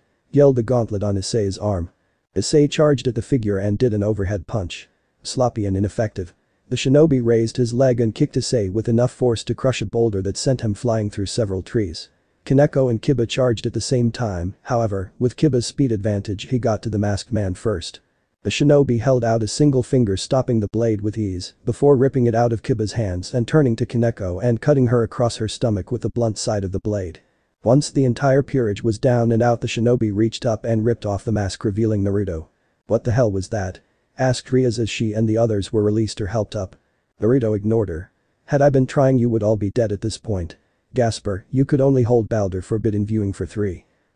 Yelled the gauntlet on Issei's arm. Issei charged at the figure and did an overhead punch. Sloppy and ineffective. The shinobi raised his leg and kicked Issei with enough force to crush a boulder that sent him flying through several trees. Kaneko and Kiba charged at the same time, however, with Kiba's speed advantage he got to the masked man first. The shinobi held out a single finger, stopping the blade with ease, before ripping it out of Kiba's hands and turning to Kaneko and cutting her across her stomach with the blunt side of the blade. Once the entire peerage was down and out, the shinobi reached up and ripped off the mask, revealing Naruto. "What the hell was that?" asked Rias as she and the others were released or helped up. Naruto ignored her. "Had I been trying, you would all be dead at this point. Gasper, you could only hold Balder forbidden viewing for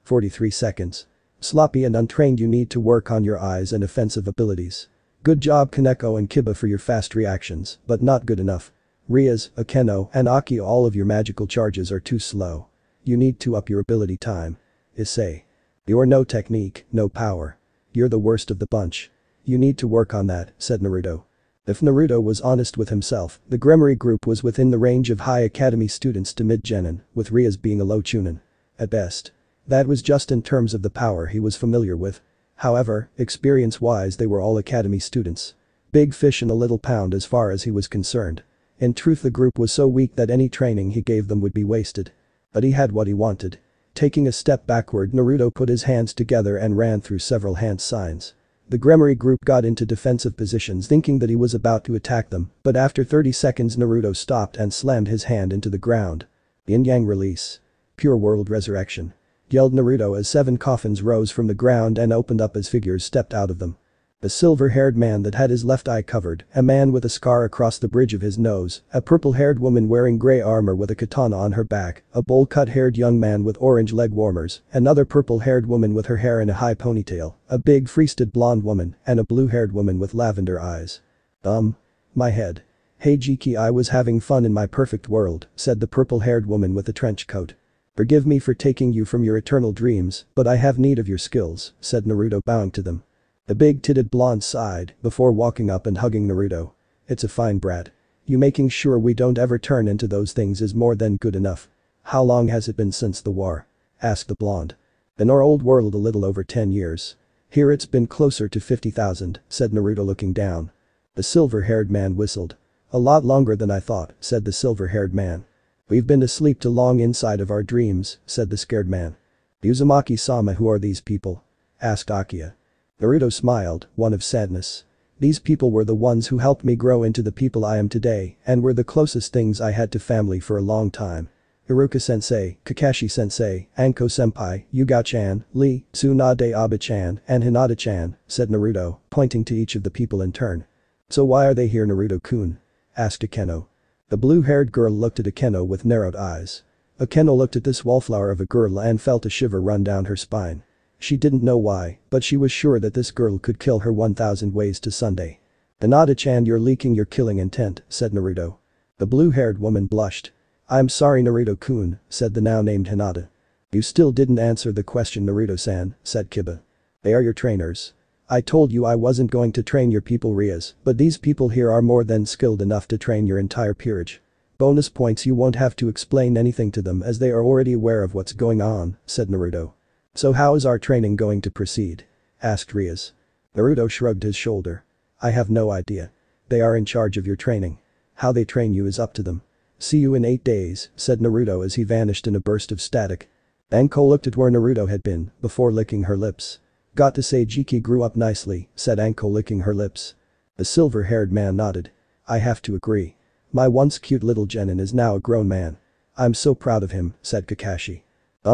43 seconds. Sloppy and untrained, you need to work on your eyes and offensive abilities. Good job Kaneko and Kiba for your fast reactions, but not good enough. Rias, Akeno, and Aki, all of your magical charges are too slow. You need to up your ability time. Issei. You're no technique, no power. You're the worst of the bunch. You need to work on that," said Naruto. If Naruto was honest with himself, the Gremory group was within the range of high academy students to mid-genin, with Rias being a low chunin. At best. That was just in terms of the power he was familiar with. However, experience-wise they were all academy students. Big fish in a little pond as far as he was concerned. In truth, the group was so weak that any training he gave them would be wasted. But he had what he wanted. Taking a step backward, Naruto put his hands together and ran through several hand signs. The Gremory group got into defensive positions thinking that he was about to attack them, but after 30 seconds Naruto stopped and slammed his hand into the ground. Yin-Yang release. Pure world resurrection. Yelled Naruto as 7 coffins rose from the ground and opened up as figures stepped out of them. A silver-haired man that had his left eye covered, a man with a scar across the bridge of his nose, a purple-haired woman wearing grey armor with a katana on her back, a bowl-cut-haired young man with orange leg warmers, another purple-haired woman with her hair in a high ponytail, a big free-sted blonde woman, and a blue-haired woman with lavender eyes. My head. "Hey Jiki, I was having fun in my perfect world," said the purple-haired woman with the trench coat. "Forgive me for taking you from your eternal dreams, but I have need of your skills," said Naruto, bowing to them. The big-titted blonde sighed before walking up and hugging Naruto. "It's a fine brat. You making sure we don't ever turn into those things is more than good enough." "How long has it been since the war?" asked the blonde. "In our old world a little over 10 years. Here it's been closer to 50,000, said Naruto, looking down. The silver-haired man whistled. "A lot longer than I thought," said the silver-haired man. "We've been asleep too long inside of our dreams," said the scared man. "Uzumaki-sama, who are these people?" asked Akiya. Naruto smiled, one of sadness. "These people were the ones who helped me grow into the people I am today and were the closest things I had to family for a long time. Iruka-sensei, Kakashi-sensei, Anko-senpai, Yugao-chan, Lee, Tsunade Aba-chan, and Hinata-chan," said Naruto, pointing to each of the people in turn. "So why are they here, Naruto-kun?" asked Akeno. The blue-haired girl looked at Akeno with narrowed eyes. Akeno looked at this wallflower of a girl and felt a shiver run down her spine. She didn't know why, but she was sure that this girl could kill her 1,000 ways to Sunday. "Hinata-chan, you're leaking your killing intent," said Naruto. The blue-haired woman blushed. "I'm sorry, Naruto-kun," said the now-named Hinata. "You still didn't answer the question, Naruto-san," said Kiba. "They are your trainers. I told you I wasn't going to train your people, Rias, but these people here are more than skilled enough to train your entire peerage. Bonus points, you won't have to explain anything to them as they are already aware of what's going on," said Naruto. "So how is our training going to proceed?" asked Rias. Naruto shrugged his shoulder. "I have no idea. They are in charge of your training. How they train you is up to them. See you in 8 days, said Naruto as he vanished in a burst of static. Anko looked at where Naruto had been, before licking her lips. "Got to say Jiki grew up nicely," said Anko, licking her lips. The silver-haired man nodded. "I have to agree. My once cute little genin is now a grown man. I'm so proud of him," said Kakashi.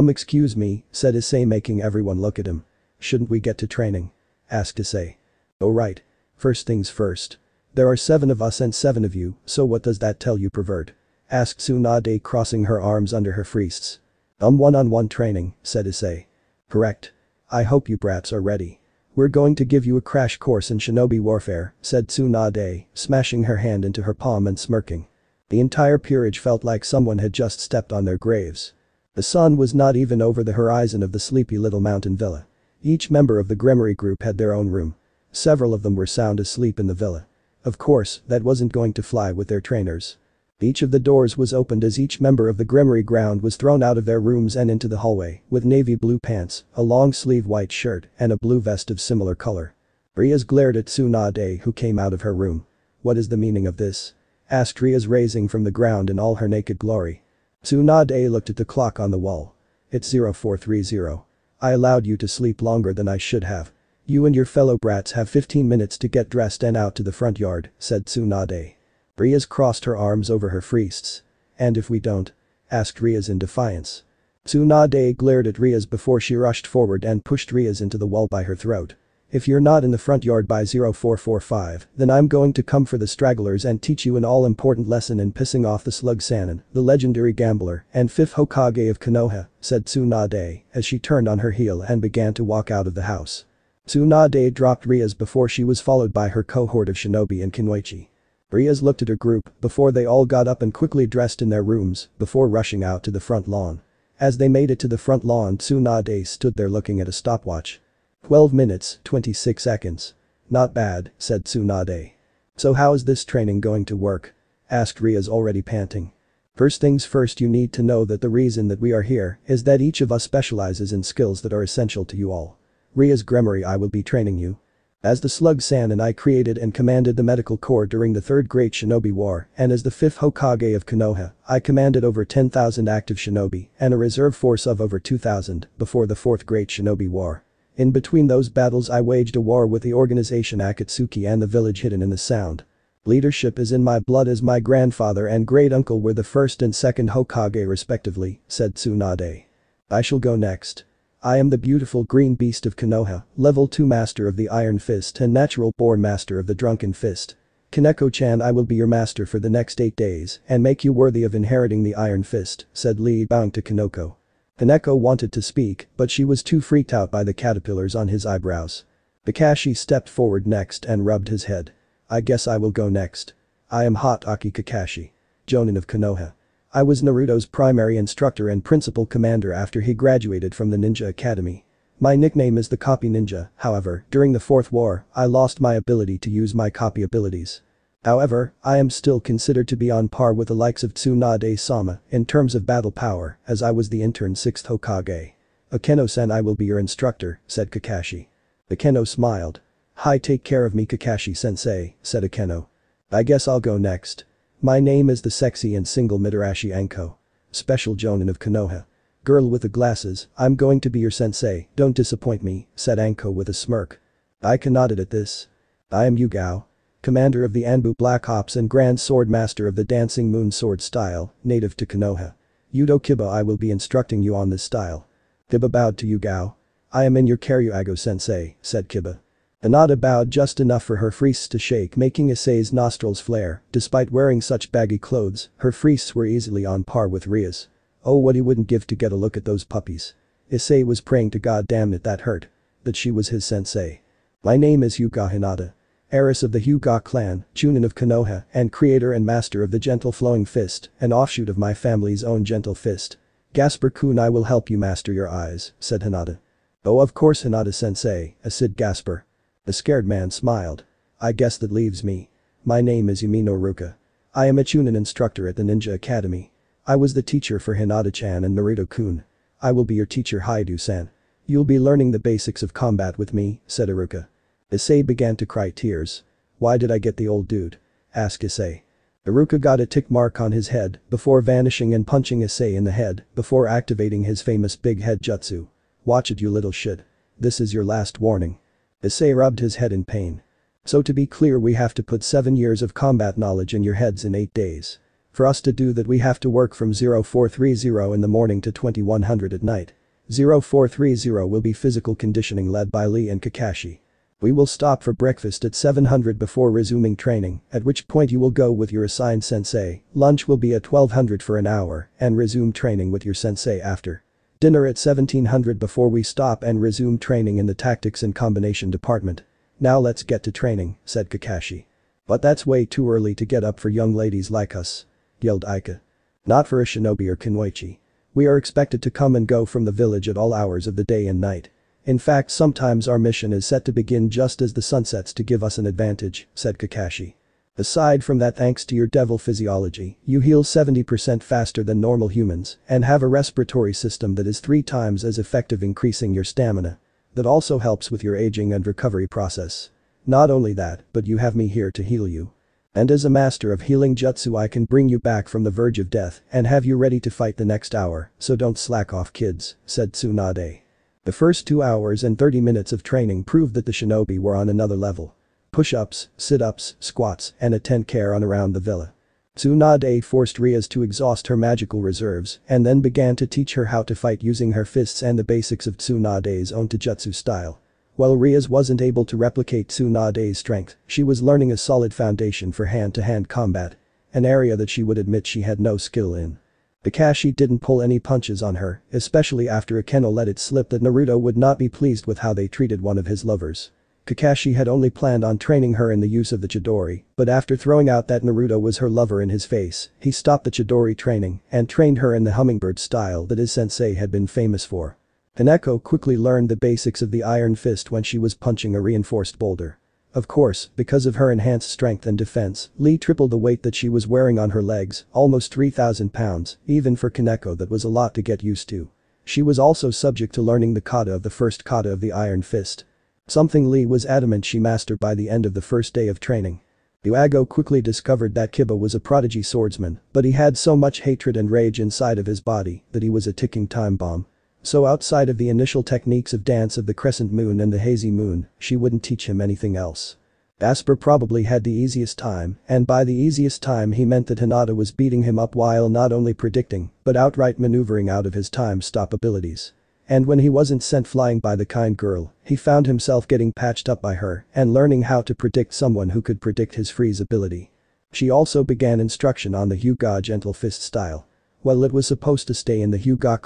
Excuse me," said Issei, making everyone look at him. "Shouldn't we get to training?" asked Issei. "Oh right. First things first. There are 7 of us and 7 of you, so what does that tell you, pervert?" asked Tsunade, crossing her arms under her wrists. One-on-one training," said Issei. "Correct. I hope you brats are ready. We're going to give you a crash course in shinobi warfare," said Tsunade, smashing her hand into her palm and smirking. The entire peerage felt like someone had just stepped on their graves. The sun was not even over the horizon of the sleepy little mountain villa. Each member of the Grimoire group had their own room. Several of them were sound asleep in the villa. Of course, that wasn't going to fly with their trainers. Each of the doors was opened as each member of the Grimoire ground was thrown out of their rooms and into the hallway, with navy blue pants, a long-sleeve white shirt, and a blue vest of similar color. Rias glared at Tsunade, who came out of her room. "What is the meaning of this?" asked Rias, raising from the ground in all her naked glory. Tsunade looked at the clock on the wall. "It's 0430. I allowed you to sleep longer than I should have. You and your fellow brats have 15 minutes to get dressed and out to the front yard," said Tsunade. Rias crossed her arms over her fists. "And if we don't?" asked Rias in defiance. Tsunade glared at Rias before she rushed forward and pushed Rias into the wall by her throat. "If you're not in the front yard by 0445, then I'm going to come for the stragglers and teach you an all-important lesson in pissing off the Slug Sannin, the legendary gambler and 5th Hokage of Konoha," said Tsunade as she turned on her heel and began to walk out of the house. Tsunade dropped Rias before she was followed by her cohort of shinobi and kunoichi. Rias looked at her group before they all got up and quickly dressed in their rooms before rushing out to the front lawn. As they made it to the front lawn, Tsunade stood there looking at a stopwatch. 12 minutes, 26 seconds. "Not bad," said Tsunade. "So how is this training going to work?" asked Rias, already panting. "First things first, you need to know that the reason that we are here is that each of us specializes in skills that are essential to you all. Rias Grimoire, I will be training you. As the Slug Sannin, I created and commanded the medical corps during the Third Great Shinobi War, and as the 5th Hokage of Konoha, I commanded over 10,000 active shinobi and a reserve force of over 2,000 before the Fourth Great Shinobi War. In between those battles, I waged a war with the organization Akatsuki and the village hidden in the Sound. Leadership is in my blood, as my grandfather and great-uncle were the first and second Hokage respectively," said Tsunade. "I shall go next. I am the beautiful green beast of Konoha, level 2 master of the Iron Fist and natural-born master of the Drunken Fist. Kaneko-chan, I will be your master for the next 8 days and make you worthy of inheriting the Iron Fist," said Lee, bowing to Kaneko. Kaneko wanted to speak, but she was too freaked out by the caterpillars on his eyebrows. Kakashi stepped forward next and rubbed his head. "I guess I will go next. I am Hot-Aki Kakashi, Jonin of Konoha. I was Naruto's primary instructor and principal commander after he graduated from the Ninja Academy. My nickname is the Copy Ninja. However, during the Fourth War, I lost my ability to use my copy abilities. However, I am still considered to be on par with the likes of Tsunade-sama in terms of battle power, as I was the intern 6th Hokage. Akeno-san, I will be your instructor," said Kakashi. Akeno smiled. "Hi, take care of me, Kakashi-sensei," said Akeno. "I guess I'll go next. My name is the sexy and single Mitarashi Anko. Special Jonin of Konoha. Girl with the glasses, I'm going to be your sensei, don't disappoint me," said Anko with a smirk. Aika nodded at this. "I am Yugao, commander of the Anbu Black Ops and Grand Sword Master of the Dancing Moon Sword style, native to Konoha. Yudo Kiba, I will be instructing you on this style." Kiba bowed to Yugao. "I am in your Karyuago sensei," said Kiba. Hinata bowed just enough for her fists to shake, making Issei's nostrils flare. Despite wearing such baggy clothes, her fists were easily on par with Ria's. Oh, what he wouldn't give to get a look at those puppies. Issei was praying to God damn it that hurt. That she was his sensei. "My name is Hyuga Hinata. Heiress of the Hyuga clan, Chunin of Konoha, and creator and master of the Gentle Flowing Fist, an offshoot of my family's own Gentle Fist. Gasper-kun, I will help you master your eyes," said Hinata. "Oh, of course, Hinata-sensei," said Gasper. The scared man smiled. "I guess that leaves me. My name is Yumino Ruka. I am a Chunin instructor at the Ninja Academy. I was the teacher for Hinata-chan and Naruto-kun. I will be your teacher, Haidu-san. You'll be learning the basics of combat with me," said Iruka. Issei began to cry tears. "Why did I get the old dude?" asked Issei. Iruka got a tick mark on his head before vanishing and punching Issei in the head before activating his famous big head jutsu. "Watch it, you little shit. This is your last warning." Issei rubbed his head in pain. "So to be clear, we have to put 7 years of combat knowledge in your heads in 8 days. For us to do that, we have to work from 0430 in the morning to 2100 at night. 0430 will be physical conditioning led by Lee and Kakashi. We will stop for breakfast at 700 before resuming training, at which point you will go with your assigned sensei. Lunch will be at 1200 for an hour and resume training with your sensei after. Dinner at 1700 before we stop and resume training in the tactics and combination department. Now let's get to training," said Kakashi. "But that's way too early to get up for young ladies like us." yelled Aika. Not for a shinobi or kunoichi. We are expected to come and go from the village at all hours of the day and night. In fact, sometimes our mission is set to begin just as the sun sets to give us an advantage, said Kakashi. Aside from that, thanks to your devil physiology, you heal 70% faster than normal humans and have a respiratory system that is 3 times as effective increasing your stamina. That also helps with your aging and recovery process. Not only that, but you have me here to heal you. And as a master of healing jutsu, I can bring you back from the verge of death and have you ready to fight the next hour, so don't slack off, kids, said Tsunade. The first 2 hours and 30 minutes of training proved that the shinobi were on another level. Push-ups, sit-ups, squats, and a tent care around the villa. Tsunade forced Rias to exhaust her magical reserves and then began to teach her how to fight using her fists and the basics of Tsunade's own taijutsu style. While Rias wasn't able to replicate Tsunade's strength, she was learning a solid foundation for hand-to-hand combat, an area that she would admit she had no skill in. Kakashi didn't pull any punches on her, especially after Akeno let it slip that Naruto would not be pleased with how they treated one of his lovers. Kakashi had only planned on training her in the use of the Chidori, but after throwing out that Naruto was her lover in his face, he stopped the Chidori training and trained her in the hummingbird style that his sensei had been famous for. Haneko quickly learned the basics of the iron fist when she was punching a reinforced boulder. Of course, because of her enhanced strength and defense, Lee tripled the weight that she was wearing on her legs, almost 3,000 pounds, even for Kaneko that was a lot to get used to. She was also subject to learning the kata of the first kata of the iron fist. Something Lee was adamant she mastered by the end of the first day of training. Yuago quickly discovered that Kiba was a prodigy swordsman, but he had so much hatred and rage inside of his body that he was a ticking time bomb. So outside of the initial techniques of dance of the crescent moon and the hazy moon, she wouldn't teach him anything else. Asper probably had the easiest time, and by the easiest time he meant that Hinata was beating him up while not only predicting, but outright maneuvering out of his time stop abilities. And when he wasn't sent flying by the kind girl, he found himself getting patched up by her and learning how to predict someone who could predict his freeze ability. She also began instruction on the Hyuga gentle fist style. While it was supposed to stay in the Hyuga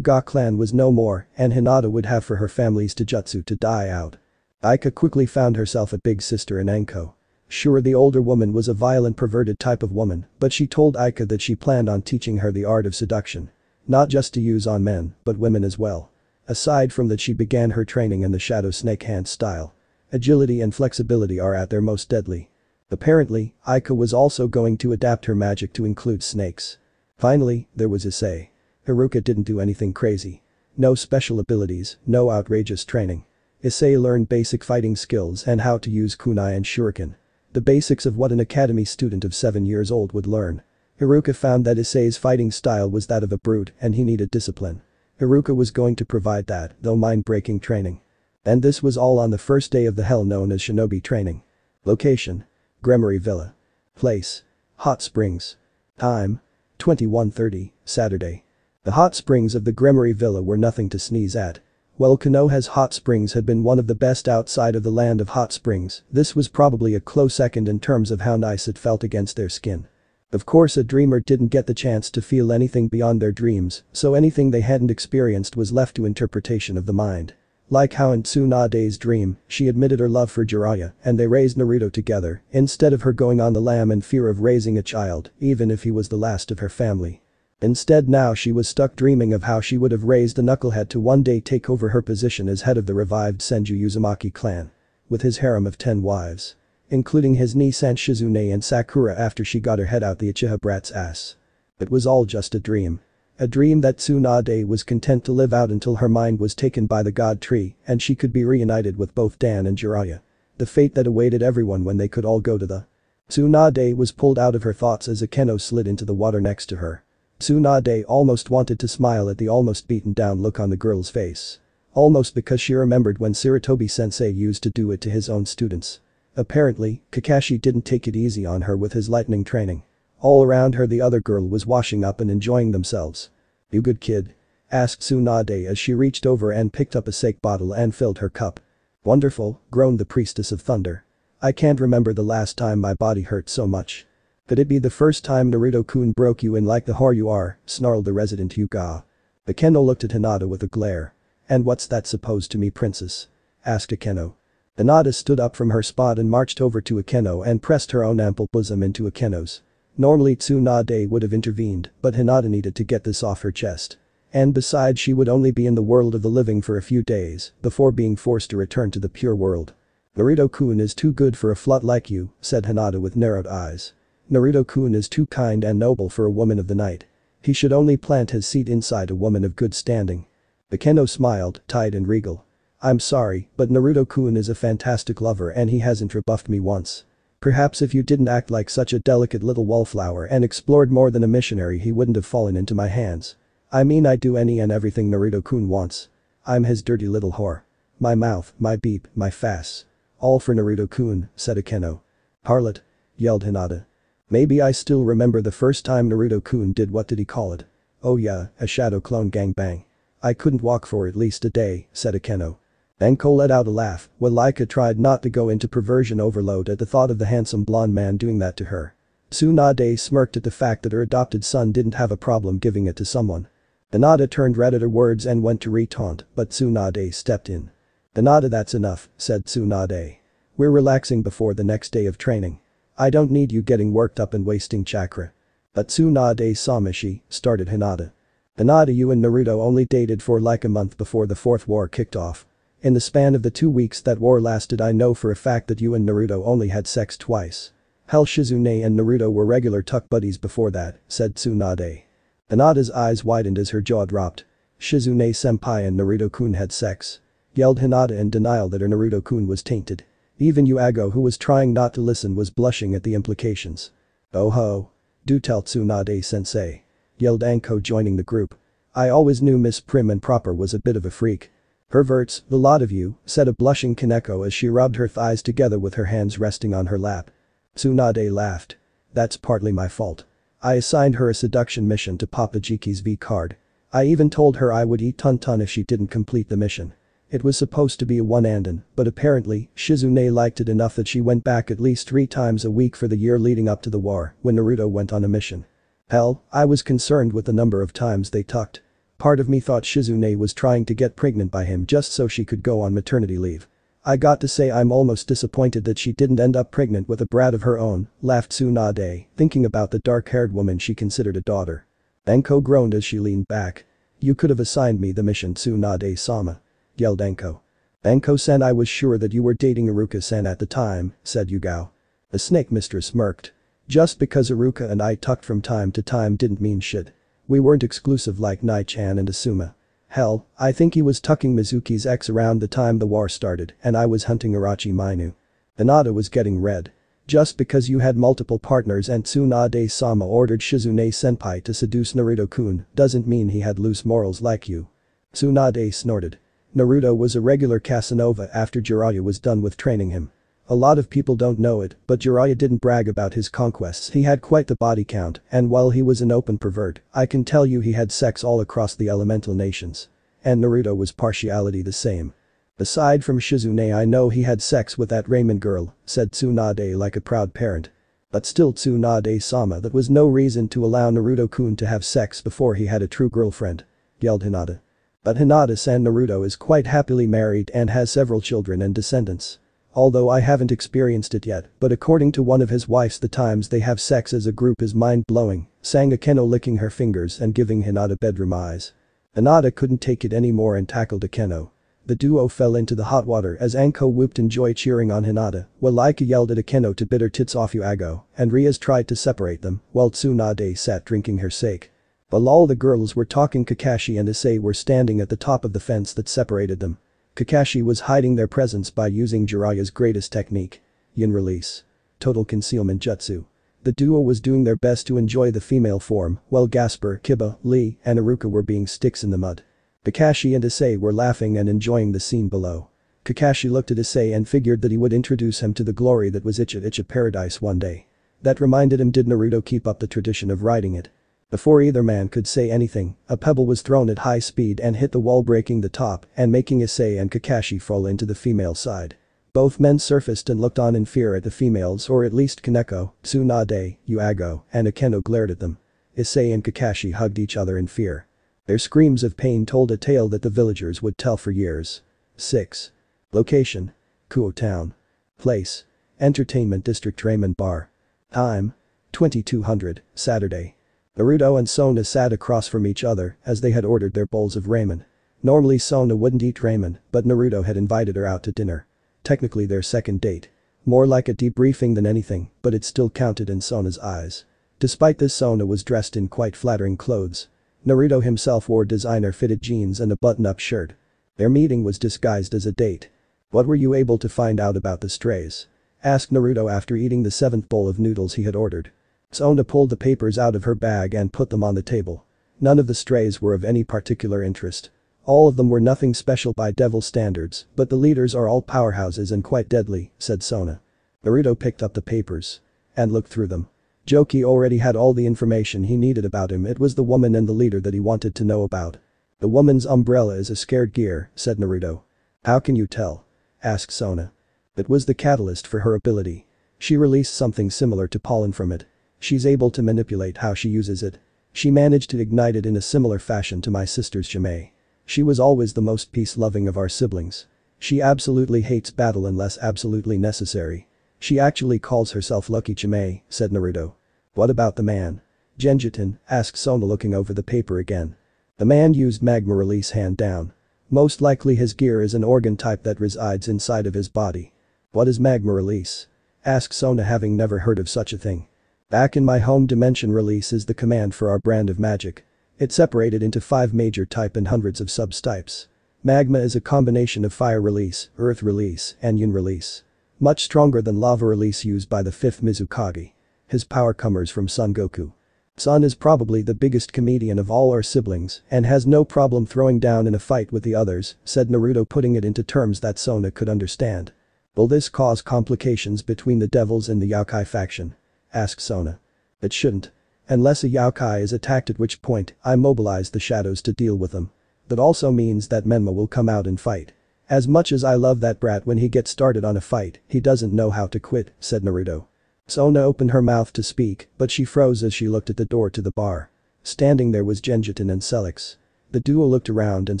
clan was no more and Hinata would have for her family's taijutsu to die out. Aika quickly found herself a big sister in Enko. Sure, the older woman was a violent perverted type of woman, but she told Aika that she planned on teaching her the art of seduction. Not just to use on men, but women as well. Aside from that, she began her training in the shadow snake hand style. Agility and flexibility are at their most deadly. Apparently, Aika was also going to adapt her magic to include snakes. Finally, there was Issei. Haruka didn't do anything crazy. No special abilities, no outrageous training. Issei learned basic fighting skills and how to use kunai and shuriken. The basics of what an academy student of 7 years old would learn. Haruka found that Issei's fighting style was that of a brute and he needed discipline. Haruka was going to provide that, though mind-breaking training. And this was all on the first day of the hell known as shinobi training. Location: Gremory Villa. Place: Hot Springs. Time: 21:30, Saturday. The hot springs of the Gremory Villa were nothing to sneeze at. While Konoha's hot springs had been one of the best outside of the land of hot springs, this was probably a close second in terms of how nice it felt against their skin. Of course, a dreamer didn't get the chance to feel anything beyond their dreams, so anything they hadn't experienced was left to interpretation of the mind. Like how in Tsunade's dream, she admitted her love for Jiraiya and they raised Naruto together instead of her going on the lam in fear of raising a child, even if he was the last of her family. Instead, now she was stuck dreaming of how she would have raised the knucklehead to one day take over her position as head of the revived Senju Uzumaki clan. With his harem of 10 wives. Including his Nisan Shizune and Sakura after she got her head out the Uchiha brat's ass. It was all just a dream. A dream that Tsunade was content to live out until her mind was taken by the god tree and she could be reunited with both Dan and Jiraiya. The fate that awaited everyone when they could all go to the. Tsunade was pulled out of her thoughts as Akeno slid into the water next to her. Tsunade almost wanted to smile at the almost beaten down look on the girl's face. Almost because she remembered when Sarutobi-sensei used to do it to his own students. Apparently, Kakashi didn't take it easy on her with his lightning training. All around her the other girl was washing up and enjoying themselves. "You good kid?" asked Tsunade as she reached over and picked up a sake bottle and filled her cup. "Wonderful," groaned the priestess of thunder. "I can't remember the last time my body hurt so much." "Could it be the first time Naruto-kun broke you in like the whore you are?" snarled the resident Hyuga. Akeno looked at Hinata with a glare. "And what's that supposed to mean, princess?" asked Akeno. Hinata stood up from her spot and marched over to Akeno and pressed her own ample bosom into Akeno's. Normally Tsunade would have intervened, but Hinata needed to get this off her chest. And besides, she would only be in the world of the living for a few days before being forced to return to the pure world. "Naruto-kun is too good for a slut like you," said Hinata with narrowed eyes. "Naruto-kun is too kind and noble for a woman of the night. He should only plant his seat inside a woman of good standing." Akeno smiled, tight and regal. "I'm sorry, but Naruto-kun is a fantastic lover and he hasn't rebuffed me once. Perhaps if you didn't act like such a delicate little wallflower and explored more than a missionary, he wouldn't have fallen into my hands. I mean, I do any and everything Naruto-kun wants. I'm his dirty little whore. My mouth, my beep, my face. All for Naruto-kun," said Akeno. "Harlot," yelled Hinata. "Maybe I still remember the first time Naruto-kun did, what did he call it? Oh yeah, a shadow clone gangbang. I couldn't walk for at least a day," said Akeno. Anko let out a laugh, while Laika tried not to go into perversion overload at the thought of the handsome blonde man doing that to her. Tsunade smirked at the fact that her adopted son didn't have a problem giving it to someone. Hinata turned red at her words and went to retaunt, but Tsunade stepped in. "Hinata, that's enough," said Tsunade. "We're relaxing before the next day of training. I don't need you getting worked up and wasting chakra." "But Tsunade-sama," started Hinata. "Hinata, you and Naruto only dated for like a month before the fourth war kicked off. In the span of the 2 weeks that war lasted, I know for a fact that you and Naruto only had sex twice. Hell, Shizune and Naruto were regular tuck buddies before that," said Tsunade. Hinata's eyes widened as her jaw dropped. "Shizune-senpai and Naruto-kun had sex?" yelled Hinata in denial that her Naruto-kun was tainted. Even Yuago, who was trying not to listen, was blushing at the implications. "Oh ho. Do tell Tsunade-sensei," yelled Anko, joining the group. "I always knew Miss Prim and Proper was a bit of a freak." "Perverts, the lot of you," said a blushing Kaneko as she rubbed her thighs together with her hands resting on her lap. Tsunade laughed. "That's partly my fault. I assigned her a seduction mission to Papa Jiki's V card. I even told her I would eat ton if she didn't complete the mission. It was supposed to be a one-and-done, but apparently, Shizune liked it enough that she went back at least 3 times a week for the year leading up to the war when Naruto went on a mission. Hell, I was concerned with the number of times they tucked. Part of me thought Shizune was trying to get pregnant by him just so she could go on maternity leave. I got to say, I'm almost disappointed that she didn't end up pregnant with a brat of her own," laughed Tsunade, thinking about the dark-haired woman she considered a daughter. Anko groaned as she leaned back. "You could have assigned me the mission, Tsunade-sama," yelled Anko. "Anko-san, I was sure that you were dating Iruka-san at the time," said Yugao. The snake mistress smirked. "Just because Iruka and I tucked from time to time didn't mean shit. We weren't exclusive like Nai-chan and Asuma. Hell, I think he was tucking Mizuki's ex around the time the war started and I was hunting Orochimaru." Hinata was getting red. "Just because you had multiple partners and Tsunade-sama ordered Shizune-senpai to seduce Naruto-kun doesn't mean he had loose morals like you." Tsunade snorted. Naruto was a regular Casanova after Jiraiya was done with training him. A lot of people don't know it, but Jiraiya didn't brag about his conquests. He had quite the body count, and while he was an open pervert, I can tell you he had sex all across the elemental nations. And Naruto was partiality the same. "Aside from Shizune, I know he had sex with that Raymond girl," said Tsunade like a proud parent. "But still, Tsunade-sama, that was no reason to allow Naruto-kun to have sex before he had a true girlfriend," yelled Hinata. "But Hinata-san, Naruto is quite happily married and has several children and descendants. Although I haven't experienced it yet, but according to one of his wives, the times they have sex as a group is mind-blowing," sang Akeno, licking her fingers and giving Hinata bedroom eyes. Hinata couldn't take it anymore and tackled Akeno. The duo fell into the hot water as Anko whooped in joy, cheering on Hinata, while Laika yelled at Akeno to bid her tits off Yuago, and Rias tried to separate them, while Tsunade sat drinking her sake. While all the girls were talking, Kakashi and Issei were standing at the top of the fence that separated them. Kakashi was hiding their presence by using Jiraiya's greatest technique. Yin release. Total concealment jutsu. The duo was doing their best to enjoy the female form, while Gasper, Kiba, Lee, and Iruka were being sticks in the mud. Kakashi and Issei were laughing and enjoying the scene below. Kakashi looked at Issei and figured that he would introduce him to the glory that was Icha Paradise one day. That reminded him, did Naruto keep up the tradition of riding it? Before either man could say anything, a pebble was thrown at high speed and hit the wall, breaking the top and making Issei and Kakashi fall into the female side. Both men surfaced and looked on in fear at the females, or at least Kaneko, Tsunade, Yuago, and Akeno glared at them. Issei and Kakashi hugged each other in fear. Their screams of pain told a tale that the villagers would tell for years. 6. Location: Kuo Town. Place: Entertainment District Ramen Bar. Time: 2200, Saturday. Naruto and Sona sat across from each other as they had ordered their bowls of ramen. Normally Sona wouldn't eat ramen, but Naruto had invited her out to dinner. Technically their second date. More like a debriefing than anything, but it still counted in Sona's eyes. Despite this, Sona was dressed in quite flattering clothes. Naruto himself wore designer-fitted jeans and a button-up shirt. Their meeting was disguised as a date. "What were you able to find out about the strays?" asked Naruto after eating the 7th bowl of noodles he had ordered. Sona pulled the papers out of her bag and put them on the table. None of the strays were of any particular interest. All of them were nothing special by devil standards, but the leaders are all powerhouses and quite deadly, said Sona. Naruto picked up the papers and looked through them. Joki already had all the information he needed about him. It was the woman and the leader that he wanted to know about. "The woman's umbrella is a scared gear," said Naruto. "How can you tell?" asked Sona. "It was the catalyst for her ability. She released something similar to pollen from it. She's able to manipulate how she uses it. She managed to ignite it in a similar fashion to my sister's Himejima. She was always the most peace-loving of our siblings. She absolutely hates battle unless absolutely necessary. She actually calls herself Lucky Himejima," said Naruto. "What about the man?" Genjutun asked Sona, looking over the paper again. "The man used magma release, hand down. Most likely his gear is an organ type that resides inside of his body." "What is magma release?" asked Sona, having never heard of such a thing. "Back in my home dimension, release is the command for our brand of magic. It's separated into 5 major type and hundreds of sub-types. Magma is a combination of fire release, earth release, and yin release. Much stronger than lava release used by the 5th Mizukage. His power comes from Son Goku. Son is probably the biggest comedian of all our siblings and has no problem throwing down in a fight with the others," said Naruto, putting it into terms that Sona could understand. "Will this cause complications between the devils and the Yokai faction?" asked Sona. "It shouldn't. Unless a Yokai is attacked, at which point I mobilize the shadows to deal with them. That also means that Menma will come out and fight. As much as I love that brat, when he gets started on a fight, he doesn't know how to quit," said Naruto. Sona opened her mouth to speak, but she froze as she looked at the door to the bar. Standing there was Genjutun and Celix. The duo looked around and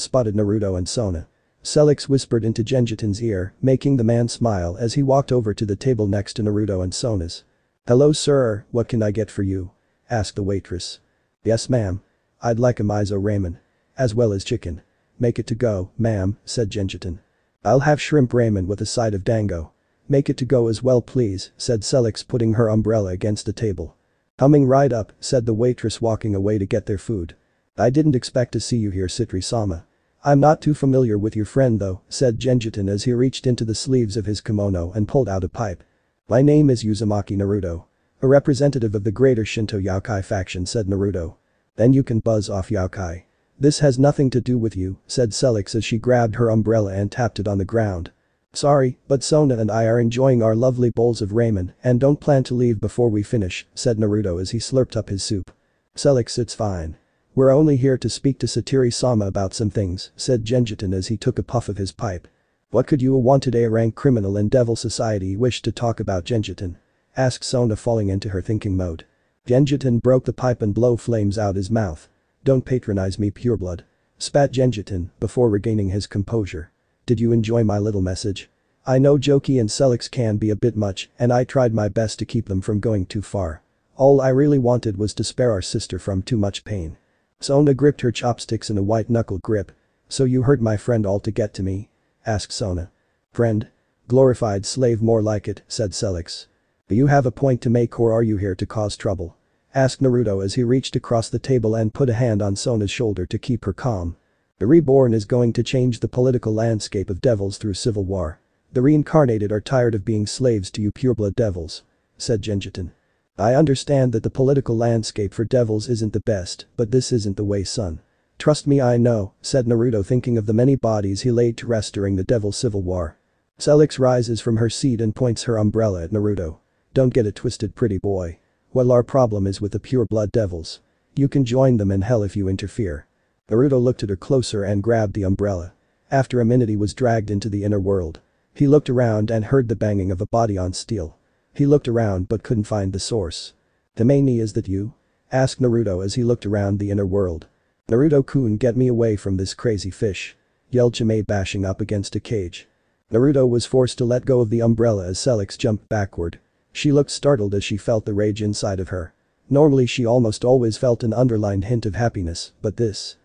spotted Naruto and Sona. Celix whispered into Genjutun's ear, making the man smile as he walked over to the table next to Naruto and Sona's. "Hello sir, what can I get for you?" asked the waitress. "Yes ma'am. I'd like a miso ramen. As well as chicken. Make it to go, ma'am," said Genjutun. "I'll have shrimp ramen with a side of dango. Make it to go as well please," said Celix, putting her umbrella against the table. "Coming right up," said the waitress, walking away to get their food. "I didn't expect to see you here, Citri-sama. I'm not too familiar with your friend though," said Genjutun as he reached into the sleeves of his kimono and pulled out a pipe. "My name is Uzumaki Naruto. A representative of the greater Shinto Yokai faction," said Naruto. "Then you can buzz off, Yokai. This has nothing to do with you," said Celix as she grabbed her umbrella and tapped it on the ground. "Sorry, but Sona and I are enjoying our lovely bowls of ramen and don't plan to leave before we finish," said Naruto as he slurped up his soup. "Celix, it's fine. We're only here to speak to Satiri-sama about some things," said Genjutun as he took a puff of his pipe. "What could you, a wanted A-rank criminal in Devil Society, wish to talk about, Genjutun?" asked Sona, falling into her thinking mode. Genjutun broke the pipe and blew flames out his mouth. "Don't patronize me, pureblood," spat Genjutun before regaining his composure. "Did you enjoy my little message? I know Joki and Celix can be a bit much and I tried my best to keep them from going too far. All I really wanted was to spare our sister from too much pain." Sona gripped her chopsticks in a white-knuckle grip. "So you heard my friend all to get to me?" asked Sona. "Friend? Glorified slave, more like it," said Celix. "Do you have a point to make, or are you here to cause trouble?" asked Naruto as he reached across the table and put a hand on Sona's shoulder to keep her calm. "The Reborn is going to change the political landscape of devils through civil war. The reincarnated are tired of being slaves to you pureblood devils," said Genjutun. "I understand that the political landscape for devils isn't the best, but this isn't the way, son. Trust me, I know," said Naruto, thinking of the many bodies he laid to rest during the devil civil war. Celix rises from her seat and points her umbrella at Naruto. "Don't get it twisted, pretty boy. Well, our problem is with the pure-blood devils. You can join them in hell if you interfere." Naruto looked at her closer and grabbed the umbrella. After a minute he was dragged into the inner world. He looked around and heard the banging of a body on steel. He looked around but couldn't find the source. "Himejima, is that you?" asked Naruto as he looked around the inner world. "Naruto-kun, get me away from this crazy fish," yelled Himejima, bashing up against a cage. Naruto was forced to let go of the umbrella as Celix jumped backward. She looked startled as she felt the rage inside of her. Normally she almost always felt an underlined hint of happiness, but this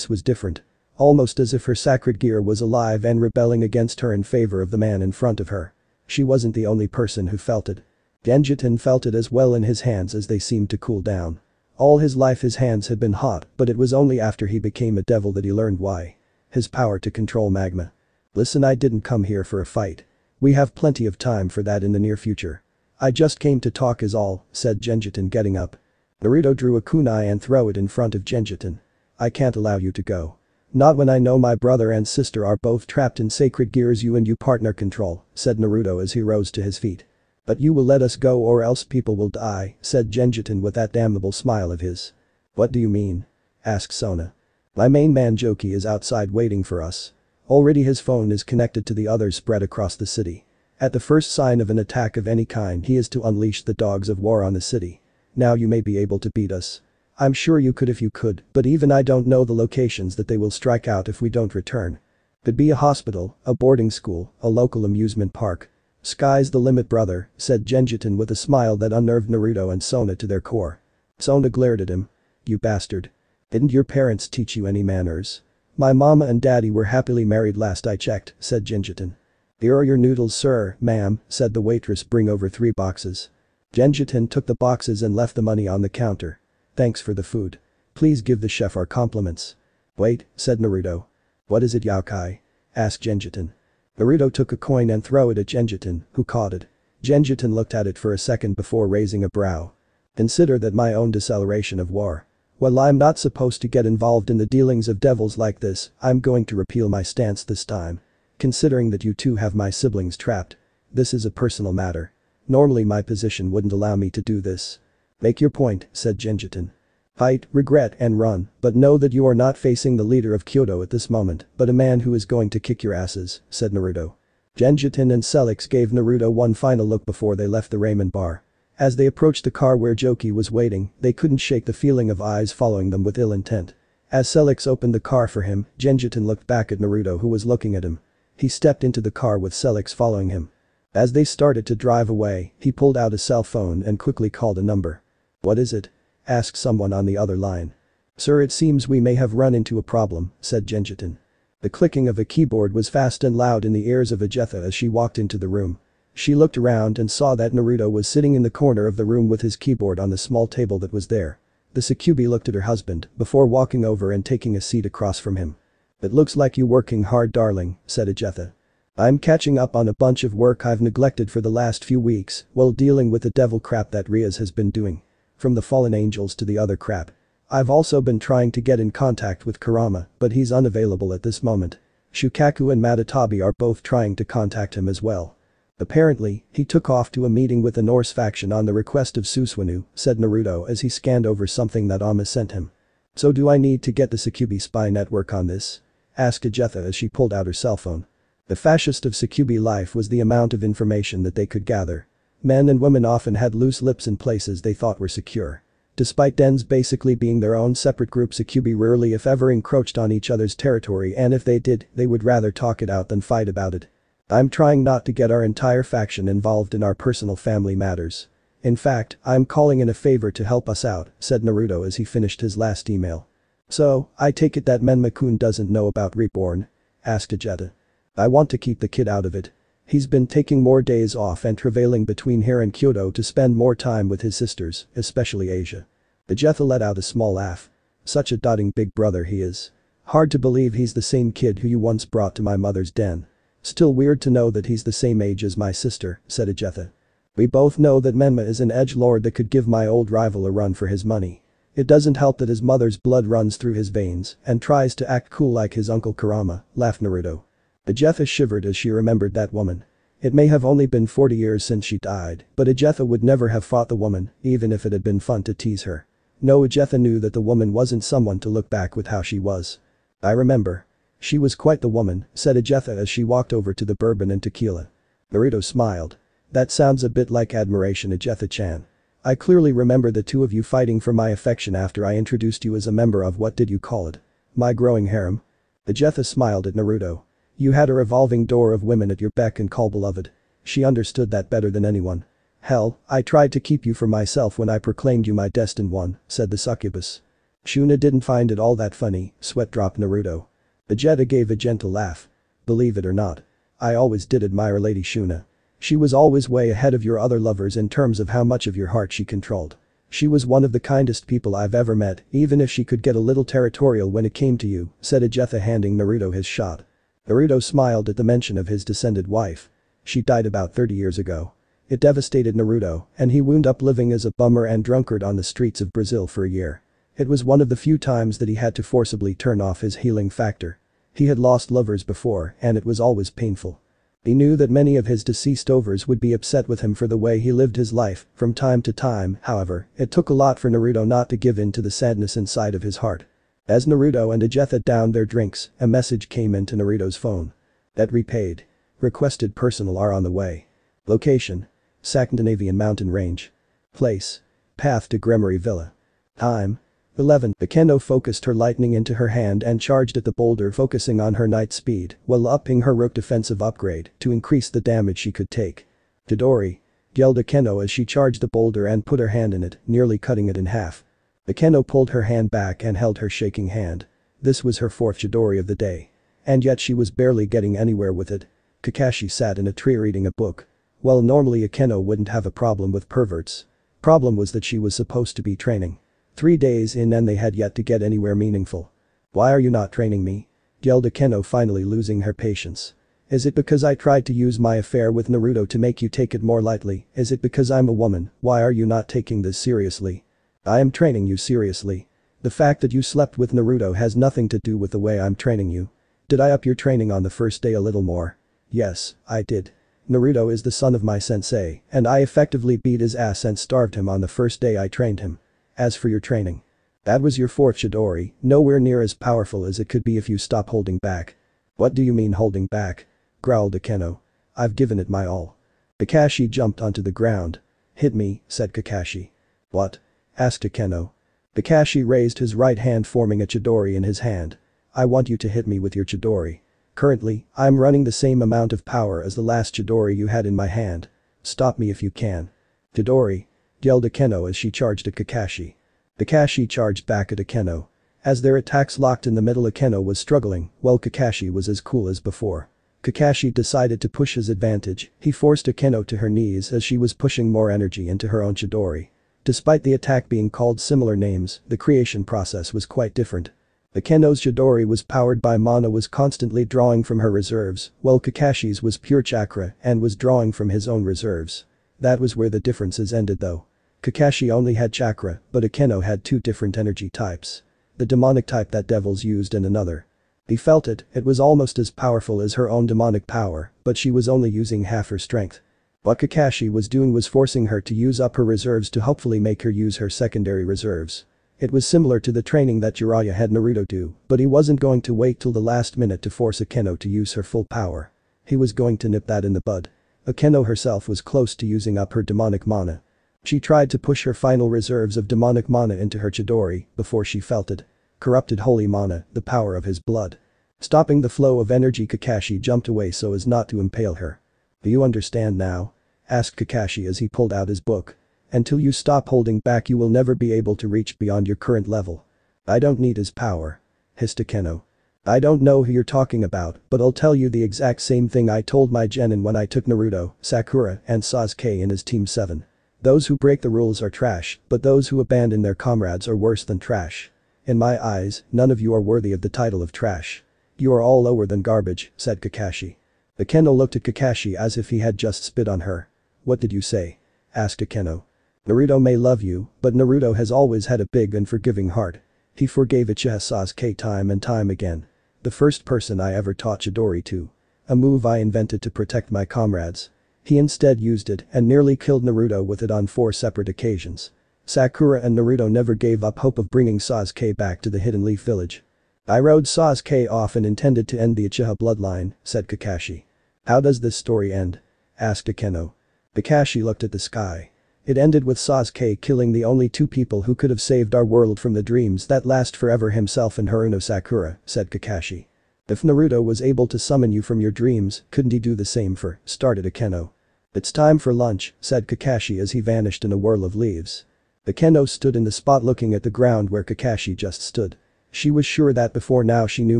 was different. Almost as if her sacred gear was alive and rebelling against her in favor of the man in front of her. She wasn't the only person who felt it. Genjiten felt it as well in his hands as they seemed to cool down. All his life his hands had been hot, but it was only after he became a devil that he learned why. His power to control magma. Listen, I didn't come here for a fight. We have plenty of time for that in the near future. I just came to talk is all, said Genjiten getting up. Naruto drew a kunai and threw it in front of Genjiten. I can't allow you to go. Not when I know my brother and sister are both trapped in sacred gears you and you partner control, said Naruto as he rose to his feet. But you will let us go or else people will die, said Genjiten with that damnable smile of his. What do you mean? Asked Sona. My main man Joki is outside waiting for us. Already his phone is connected to the others spread across the city. At the first sign of an attack of any kind he is to unleash the dogs of war on the city. Now you may be able to beat us. I'm sure you could if you could, but even I don't know the locations that they will strike out if we don't return. Could be a hospital, a boarding school, a local amusement park. Sky's the limit brother, said Genjiten with a smile that unnerved Naruto and Sona to their core. Sona glared at him. You bastard. Didn't your parents teach you any manners? My mama and daddy were happily married last I checked, said Genjiten. Here are your noodles sir, ma'am, said the waitress bring over 3 boxes. Genjiten took the boxes and left the money on the counter. Thanks for the food. Please give the chef our compliments. Wait, said Naruto. What is it Yaokai? Asked Genjiten. Naruto took a coin and threw it at Genjiten, who caught it. Genjiten looked at it for a second before raising a brow. Consider that my own declaration of war. While I'm not supposed to get involved in the dealings of devils like this, I'm going to repeal my stance this time. Considering that you two have my siblings trapped. This is a personal matter. Normally my position wouldn't allow me to do this. Make your point, said Genjiten. Fight, regret and run, but know that you are not facing the leader of Kyoto at this moment, but a man who is going to kick your asses, said Naruto. Genjiten and Celix gave Naruto one final look before they left the ramen bar. As they approached the car where Joki was waiting, they couldn't shake the feeling of eyes following them with ill intent. As Celix opened the car for him, Genjiten looked back at Naruto who was looking at him. He stepped into the car with Celix following him. As they started to drive away, he pulled out a cell phone and quickly called a number. What is it? Asked someone on the other line. Sir, it seems we may have run into a problem, said Genjiten. The clicking of a keyboard was fast and loud in the ears of Agetha as she walked into the room. She looked around and saw that Naruto was sitting in the corner of the room with his keyboard on the small table that was there. The Sukubi looked at her husband before walking over and taking a seat across from him. It looks like you working hard darling, said Agetha. I'm catching up on a bunch of work I've neglected for the last few weeks while dealing with the devil crap that Riaz has been doing. From the fallen angels to the other crap. I've also been trying to get in contact with Kurama, but he's unavailable at this moment. Shukaku and Matatabi are both trying to contact him as well. Apparently, he took off to a meeting with the Norse faction on the request of Susumu, said Naruto as he scanned over something that Amma sent him. So do I need to get the Sukubi spy network on this? Asked Agetha as she pulled out her cell phone. The fascist of Sukubi life was the amount of information that they could gather. Men and women often had loose lips in places they thought were secure. Despite dens basically being their own separate group, Sukubi rarely if ever encroached on each other's territory, and if they did, they would rather talk it out than fight about it. I'm trying not to get our entire faction involved in our personal family matters. In fact, I'm calling in a favor to help us out, said Naruto as he finished his last email. So, I take it that Menma-kun doesn't know about Reborn? Asked Agetha. I want to keep the kid out of it. He's been taking more days off and traveling between here and Kyoto to spend more time with his sisters, especially Asia. Agetha let out a small laugh. Such a doting big brother he is. Hard to believe he's the same kid who you once brought to my mother's den. Still weird to know that he's the same age as my sister, said Agetha. We both know that Menma is an edgelord that could give my old rival a run for his money. It doesn't help that his mother's blood runs through his veins and tries to act cool like his uncle Kurama, laughed Naruto. Agetha shivered as she remembered that woman. It may have only been 40 years since she died, but Agetha would never have fought the woman, even if it had been fun to tease her. No, Agetha knew that the woman wasn't someone to look back with how she was. I remember. She was quite the woman, said Agetha as she walked over to the bourbon and tequila. Naruto smiled. That sounds a bit like admiration, Agetha-chan. I clearly remember the two of you fighting for my affection after I introduced you as a member of what did you call it? My growing harem? Agetha smiled at Naruto. You had a revolving door of women at your beck and call, beloved. She understood that better than anyone. Hell, I tried to keep you for myself when I proclaimed you my destined one, said the succubus. Shuna didn't find it all that funny, sweat dropped Naruto. Vegeta gave a gentle laugh. Believe it or not. I always did admire Lady Shuna. She was always way ahead of your other lovers in terms of how much of your heart she controlled. She was one of the kindest people I've ever met, even if she could get a little territorial when it came to you, said Vegeta handing Naruto his shot. Naruto smiled at the mention of his descended wife. She died about 30 years ago. It devastated Naruto, and he wound up living as a bummer and drunkard on the streets of Brazil for a year. It was one of the few times that he had to forcibly turn off his healing factor. He had lost lovers before, and it was always painful. He knew that many of his deceased lovers would be upset with him for the way he lived his life. From time to time, however, it took a lot for Naruto not to give in to the sadness inside of his heart. As Naruto and Vegeta downed their drinks, a message came into Naruto's phone. Debt repaid. Requested personnel are on the way. Location: Scandinavian mountain range. Place: path to Gremory Villa. Time: 11. Akeno focused her lightning into her hand and charged at the boulder, focusing on her night speed while upping her rook defensive upgrade to increase the damage she could take. Chidori! Yelled Akeno as she charged the boulder and put her hand in it, nearly cutting it in half. Akeno pulled her hand back and held her shaking hand. This was her fourth Chidori of the day. And yet she was barely getting anywhere with it. Kakashi sat in a tree reading a book. Well, normally Akeno wouldn't have a problem with perverts. Problem was that she was supposed to be training. 3 days in and they had yet to get anywhere meaningful. Why are you not training me? Yelled Akeno, finally losing her patience. Is it because I tried to use my affair with Naruto to make you take it more lightly? Is it because I'm a woman? Why are you not taking this seriously? I am training you seriously. The fact that you slept with Naruto has nothing to do with the way I'm training you. Did I up your training on the first day a little more? Yes, I did. Naruto is the son of my sensei, and I effectively beat his ass and starved him on the first day I trained him. As for your training. That was your fourth Chidori, nowhere near as powerful as it could be if you stop holding back. What do you mean holding back? Growled Akeno. I've given it my all. Kakashi jumped onto the ground. Hit me, said Kakashi. What? Asked Akeno. Kakashi raised his right hand, forming a Chidori in his hand. I want you to hit me with your Chidori. Currently, I'm running the same amount of power as the last Chidori you had in my hand. Stop me if you can. Chidori! Yelled Akeno as she charged at Kakashi. Kakashi charged back at Akeno. As their attacks locked in the middle, Akeno was struggling, while Kakashi was as cool as before. Kakashi decided to push his advantage. He forced Akeno to her knees as she was pushing more energy into her own Chidori. Despite the attack being called similar names, the creation process was quite different. Akeno's Chidori was powered by mana, was constantly drawing from her reserves, while Kakashi's was pure chakra and was drawing from his own reserves. That was where the differences ended though. Kakashi only had chakra, but Akeno had 2 different energy types. The demonic type that devils used and another. He felt it was almost as powerful as her own demonic power, but she was only using half her strength. What Kakashi was doing was forcing her to use up her reserves to hopefully make her use her secondary reserves. It was similar to the training that Jiraiya had Naruto do, but he wasn't going to wait till the last minute to force Akeno to use her full power. He was going to nip that in the bud. Akeno herself was close to using up her demonic mana. She tried to push her final reserves of demonic mana into her Chidori before she felt it. Corrupted holy mana, the power of his blood. Stopping the flow of energy, Kakashi jumped away so as not to impale her. Do you understand now? Asked Kakashi as he pulled out his book. Until you stop holding back you will never be able to reach beyond your current level. I don't need his power. Hissed Akeno. I don't know who you're talking about, but I'll tell you the exact same thing I told my genin when I took Naruto, Sakura, and Sasuke in his Team 7. Those who break the rules are trash, but those who abandon their comrades are worse than trash. In my eyes, none of you are worthy of the title of trash. You are all lower than garbage, said Kakashi. Akeno looked at Kakashi as if he had just spit on her. What did you say? Asked Akeno. Naruto may love you, but Naruto has always had a big and forgiving heart. He forgave Uchiha Sasuke time and time again. The first person I ever taught Chidori to. A move I invented to protect my comrades. He instead used it and nearly killed Naruto with it on 4 separate occasions. Sakura and Naruto never gave up hope of bringing Sasuke back to the Hidden Leaf Village. I rode Sasuke off and intended to end the Uchiha bloodline, said Kakashi. How does this story end? Asked Akeno. Kakashi looked at the sky. It ended with Sasuke killing the only 2 people who could have saved our world from the dreams that last forever, himself and Haruno Sakura, said Kakashi. If Naruto was able to summon you from your dreams, couldn't he do the same for, started Akeno. "It's time for lunch," said Kakashi as he vanished in a whirl of leaves. Akeno stood in the spot looking at the ground where Kakashi just stood. She was sure that before now she knew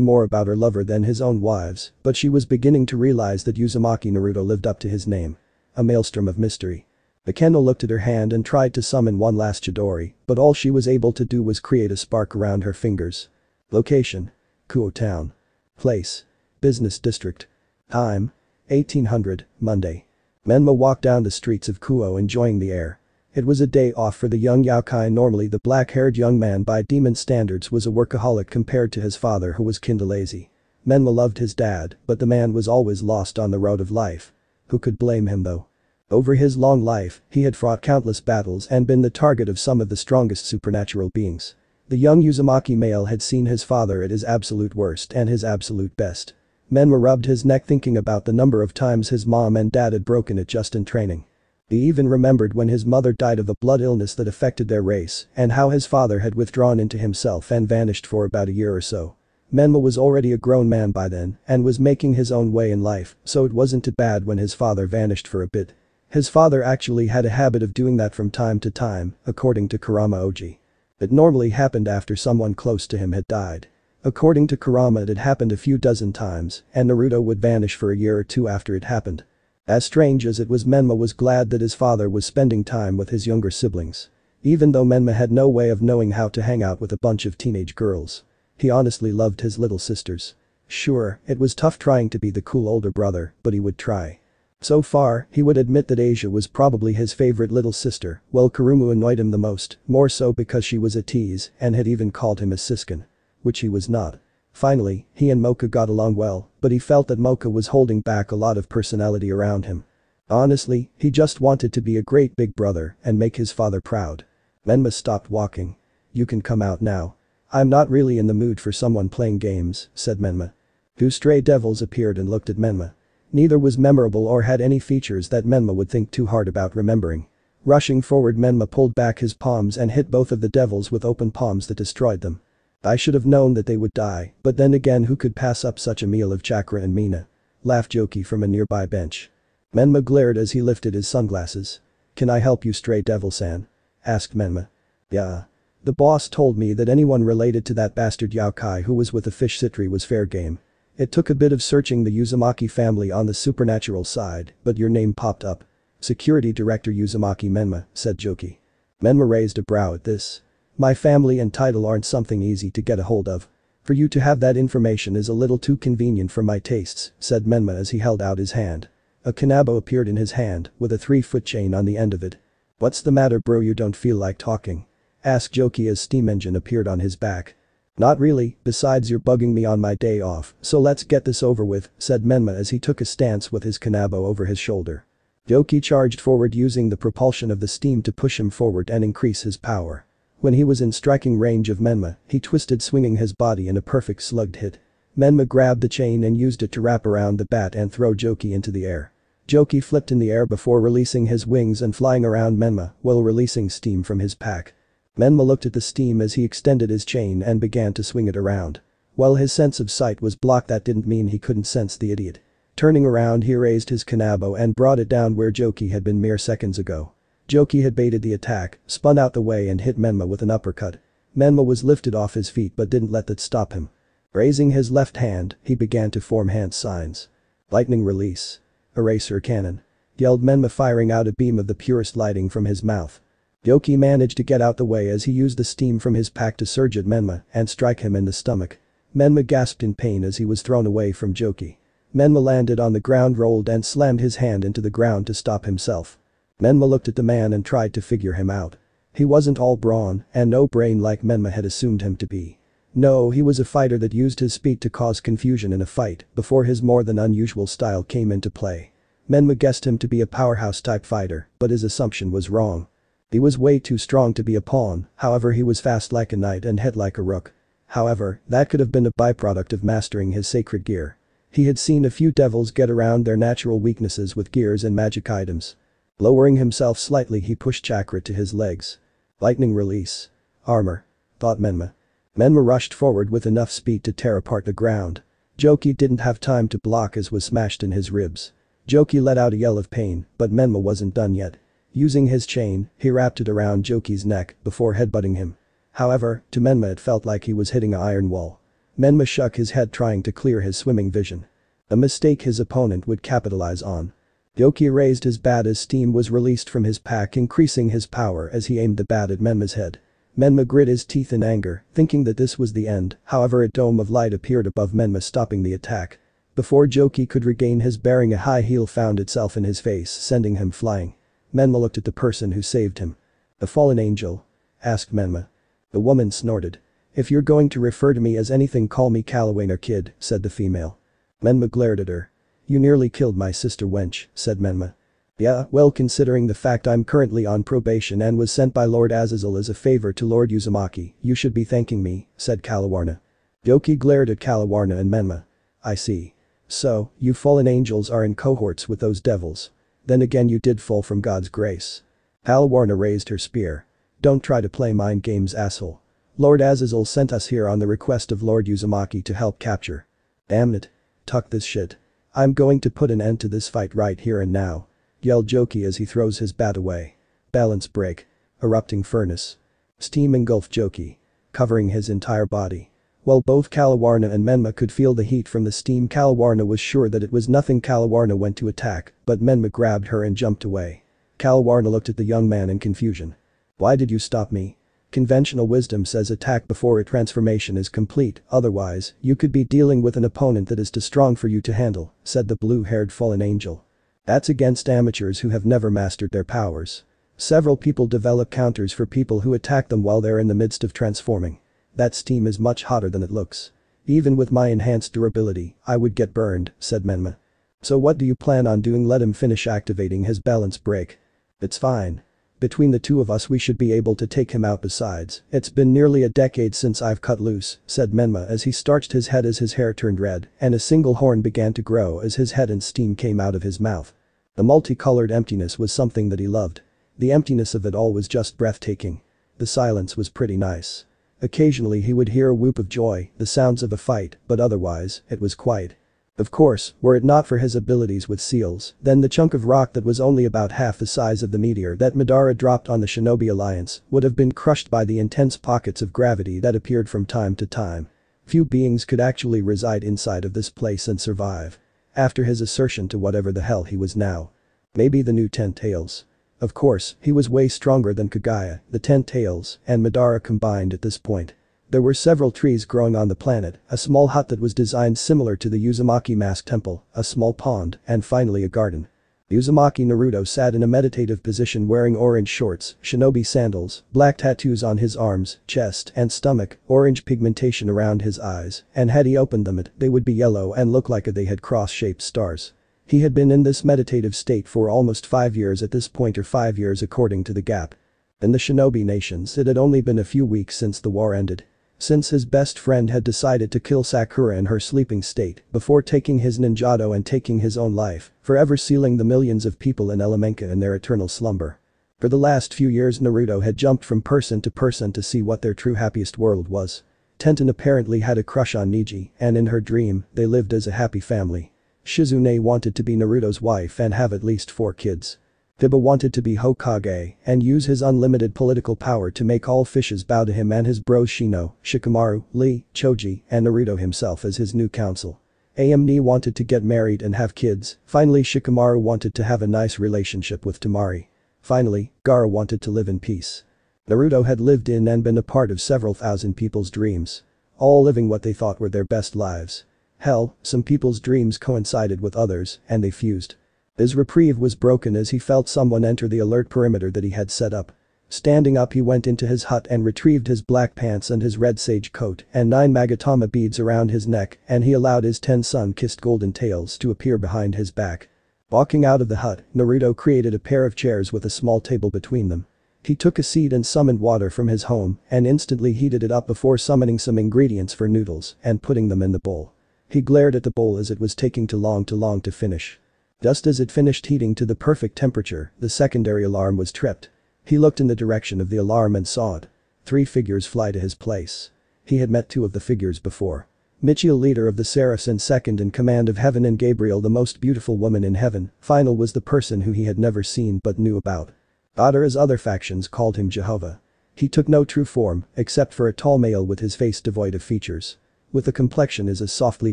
more about her lover than his own wives, but she was beginning to realize that Uzumaki Naruto lived up to his name. A maelstrom of mystery. Akeno looked at her hand and tried to summon one last Chidori, but all she was able to do was create a spark around her fingers. Location: Kuo Town. Place: Business District. Time: 1800, Monday. Menma walked down the streets of Kuo enjoying the air. It was a day off for the young yakai. Normally the black-haired young man by demon standards was a workaholic compared to his father who was kinda lazy. Menma loved his dad, but the man was always lost on the road of life. Who could blame him though? Over his long life, he had fought countless battles and been the target of some of the strongest supernatural beings. The young Uzumaki male had seen his father at his absolute worst and his absolute best. Menma rubbed his neck thinking about the number of times his mom and dad had broken it just in training. He even remembered when his mother died of a blood illness that affected their race and how his father had withdrawn into himself and vanished for about a year or so. Menma was already a grown man by then and was making his own way in life, so it wasn't too bad when his father vanished for a bit. His father actually had a habit of doing that from time to time, according to Kurama Oji. It normally happened after someone close to him had died. According to Kurama it had happened a few dozen times, and Naruto would vanish for a year or two after it happened. As strange as it was, Menma was glad that his father was spending time with his younger siblings. Even though Menma had no way of knowing how to hang out with a bunch of teenage girls. He honestly loved his little sisters. Sure, it was tough trying to be the cool older brother, but he would try. So far, he would admit that Asia was probably his favorite little sister, while Kurumu annoyed him the most, more so because she was a tease and had even called him a siskin. Which he was not. Finally, he and Mocha got along well, but he felt that Mocha was holding back a lot of personality around him. Honestly, he just wanted to be a great big brother and make his father proud. Menma stopped walking. "You can come out now. I'm not really in the mood for someone playing games," said Menma. Two stray devils appeared and looked at Menma. Neither was memorable or had any features that Menma would think too hard about remembering. Rushing forward, Menma pulled back his palms and hit both of the devils with open palms that destroyed them. "I should have known that they would die, but then again who could pass up such a meal of chakra and mina?" laughed Joki from a nearby bench. Menma glared as he lifted his sunglasses. "Can I help you, stray devil-san?" asked Menma. "Yeah. The boss told me that anyone related to that bastard Yaokai who was with the fish Citri was fair game. It took a bit of searching the Uzumaki family on the supernatural side, but your name popped up." "Security Director Uzumaki Menma," said Joki. Menma raised a brow at this. "My family and title aren't something easy to get a hold of. For you to have that information is a little too convenient for my tastes," said Menma as he held out his hand. A kanabo appeared in his hand, with a 3-foot chain on the end of it. "What's the matter bro, you don't feel like talking?" asked Joki as steam engine appeared on his back. "Not really, besides you're bugging me on my day off, so let's get this over with," said Menma as he took a stance with his kanabo over his shoulder. Joki charged forward using the propulsion of the steam to push him forward and increase his power. When he was in striking range of Menma, he twisted swinging his body in a perfect slugged hit. Menma grabbed the chain and used it to wrap around the bat and throw Joki into the air. Joki flipped in the air before releasing his wings and flying around Menma while releasing steam from his pack. Menma looked at the steam as he extended his chain and began to swing it around. While his sense of sight was blocked, that didn't mean he couldn't sense the idiot. Turning around, he raised his kanabo and brought it down where Joki had been mere seconds ago. Joki had baited the attack, spun out the way and hit Menma with an uppercut. Menma was lifted off his feet but didn't let that stop him. Raising his left hand, he began to form hand signs. "Lightning release. Eraser cannon," yelled Menma, firing out a beam of the purest lighting from his mouth. Joki managed to get out the way as he used the steam from his pack to surge at Menma and strike him in the stomach. Menma gasped in pain as he was thrown away from Joki. Menma landed on the ground, rolled and slammed his hand into the ground to stop himself. Menma looked at the man and tried to figure him out. He wasn't all brawn and no brain like Menma had assumed him to be. No, he was a fighter that used his speed to cause confusion in a fight before his more than unusual style came into play. Menma guessed him to be a powerhouse type fighter, but his assumption was wrong. He was way too strong to be a pawn, however he was fast like a knight and hit like a rook. However, that could have been a byproduct of mastering his sacred gear. He had seen a few devils get around their natural weaknesses with gears and magic items. Lowering himself slightly, he pushed chakra to his legs. "Lightning release. Armor," thought Menma. Menma rushed forward with enough speed to tear apart the ground. Joki didn't have time to block as was smashed in his ribs. Joki let out a yell of pain, but Menma wasn't done yet. Using his chain, he wrapped it around Joki's neck before headbutting him. However, to Menma it felt like he was hitting an iron wall. Menma shook his head trying to clear his swimming vision. A mistake his opponent would capitalize on. Joki raised his bat as steam was released from his pack, increasing his power as he aimed the bat at Menma's head. Menma grit his teeth in anger, thinking that this was the end, however a dome of light appeared above Menma, stopping the attack. Before Joki could regain his bearing, a high heel found itself in his face, sending him flying. Menma looked at the person who saved him. "A fallen angel?" asked Menma. The woman snorted. "If you're going to refer to me as anything, call me Calawainer Kid," said the female. Menma glared at her. "You nearly killed my sister, wench," said Menma. "Yeah, well, considering the fact I'm currently on probation and was sent by Lord Azazel as a favor to Lord Uzumaki, you should be thanking me," said Calawarna. Joki glared at Calawarna and Menma. "I see. So, you fallen angels are in cohorts with those devils. Then again, you did fall from God's grace." Calawarna raised her spear. "Don't try to play mind games, asshole. Lord Azazel sent us here on the request of Lord Uzumaki to help capture." "Damn it. Tuck this shit. I'm going to put an end to this fight right here and now," yelled Joki as he throws his bat away. Balance break. Erupting furnace. Steam engulfed Joki, covering his entire body. While both Calawarna and Menma could feel the heat from the steam, Calawarna was sure that it was nothing. Calawarna went to attack, but Menma grabbed her and jumped away. Calawarna looked at the young man in confusion. "Why did you stop me? Conventional wisdom says attack before a transformation is complete, otherwise, you could be dealing with an opponent that is too strong for you to handle," said the blue-haired fallen angel. "That's against amateurs who have never mastered their powers. Several people develop counters for people who attack them while they're in the midst of transforming. That steam is much hotter than it looks. Even with my enhanced durability, I would get burned," said Menma. "So what do you plan on doing? Let him finish activating his balance break." "It's fine. Between the two of us we should be able to take him out. Besides, it's been nearly a decade since I've cut loose," said Menma as he starched his head as his hair turned red and a single horn began to grow as his head and steam came out of his mouth. The multicolored emptiness was something that he loved. The emptiness of it all was just breathtaking. The silence was pretty nice. Occasionally he would hear a whoop of joy, the sounds of a fight, but otherwise, it was quiet. Of course, were it not for his abilities with seals, then the chunk of rock that was only about half the size of the meteor that Madara dropped on the Shinobi Alliance would have been crushed by the intense pockets of gravity that appeared from time to time. Few beings could actually reside inside of this place and survive. After his assertion to whatever the hell he was now. Maybe the new 10 tails. Of course, he was way stronger than Kagaya, the 10 tails, and Madara combined at this point. There were several trees growing on the planet, a small hut that was designed similar to the Uzumaki Mask Temple, a small pond, and finally a garden. Uzumaki Naruto sat in a meditative position wearing orange shorts, shinobi sandals, black tattoos on his arms, chest, and stomach, orange pigmentation around his eyes, and had he opened them they would be yellow and look like they had cross-shaped stars. He had been in this meditative state for almost 5 years at this point, or 5 years according to the gap. In the Shinobi nations it had only been a few weeks since the war ended. Since his best friend had decided to kill Sakura in her sleeping state before taking his ninjato and taking his own life, forever sealing the millions of people in Elemenka in their eternal slumber. For the last few years Naruto had jumped from person to see what their true happiest world was. Tenten apparently had a crush on Niji, and in her dream, they lived as a happy family. Shizune wanted to be Naruto's wife and have at least 4 kids. Fiba wanted to be Hokage and use his unlimited political power to make all fishes bow to him and his bros Shino, Shikamaru, Lee, Choji, and Naruto himself as his new council. Amne wanted to get married and have kids. Finally Shikamaru wanted to have a nice relationship with Temari. Finally, Gaara wanted to live in peace. Naruto had lived in and been a part of several thousand people's dreams. All living what they thought were their best lives. Hell, some people's dreams coincided with others, and they fused. His reprieve was broken as he felt someone enter the alert perimeter that he had set up. Standing up he went into his hut and retrieved his black pants and his red sage coat and 9 Magatama beads around his neck, and he allowed his 10 sun-kissed golden tails to appear behind his back. Walking out of the hut, Naruto created a pair of chairs with a small table between them. He took a seat and summoned water from his home and instantly heated it up before summoning some ingredients for noodles and putting them in the bowl. He glared at the bowl as it was taking too long to finish. Just as it finished heating to the perfect temperature, the secondary alarm was tripped. He looked in the direction of the alarm and saw it. 3 figures fly to his place. He had met 2 of the figures before. Michiel, leader of the Seraphs and second in command of heaven, and Gabriel, the most beautiful woman in heaven, final was the person who he had never seen but knew about. As other factions called him Jehovah. He took no true form, except for a tall male with his face devoid of features. With a complexion as a softly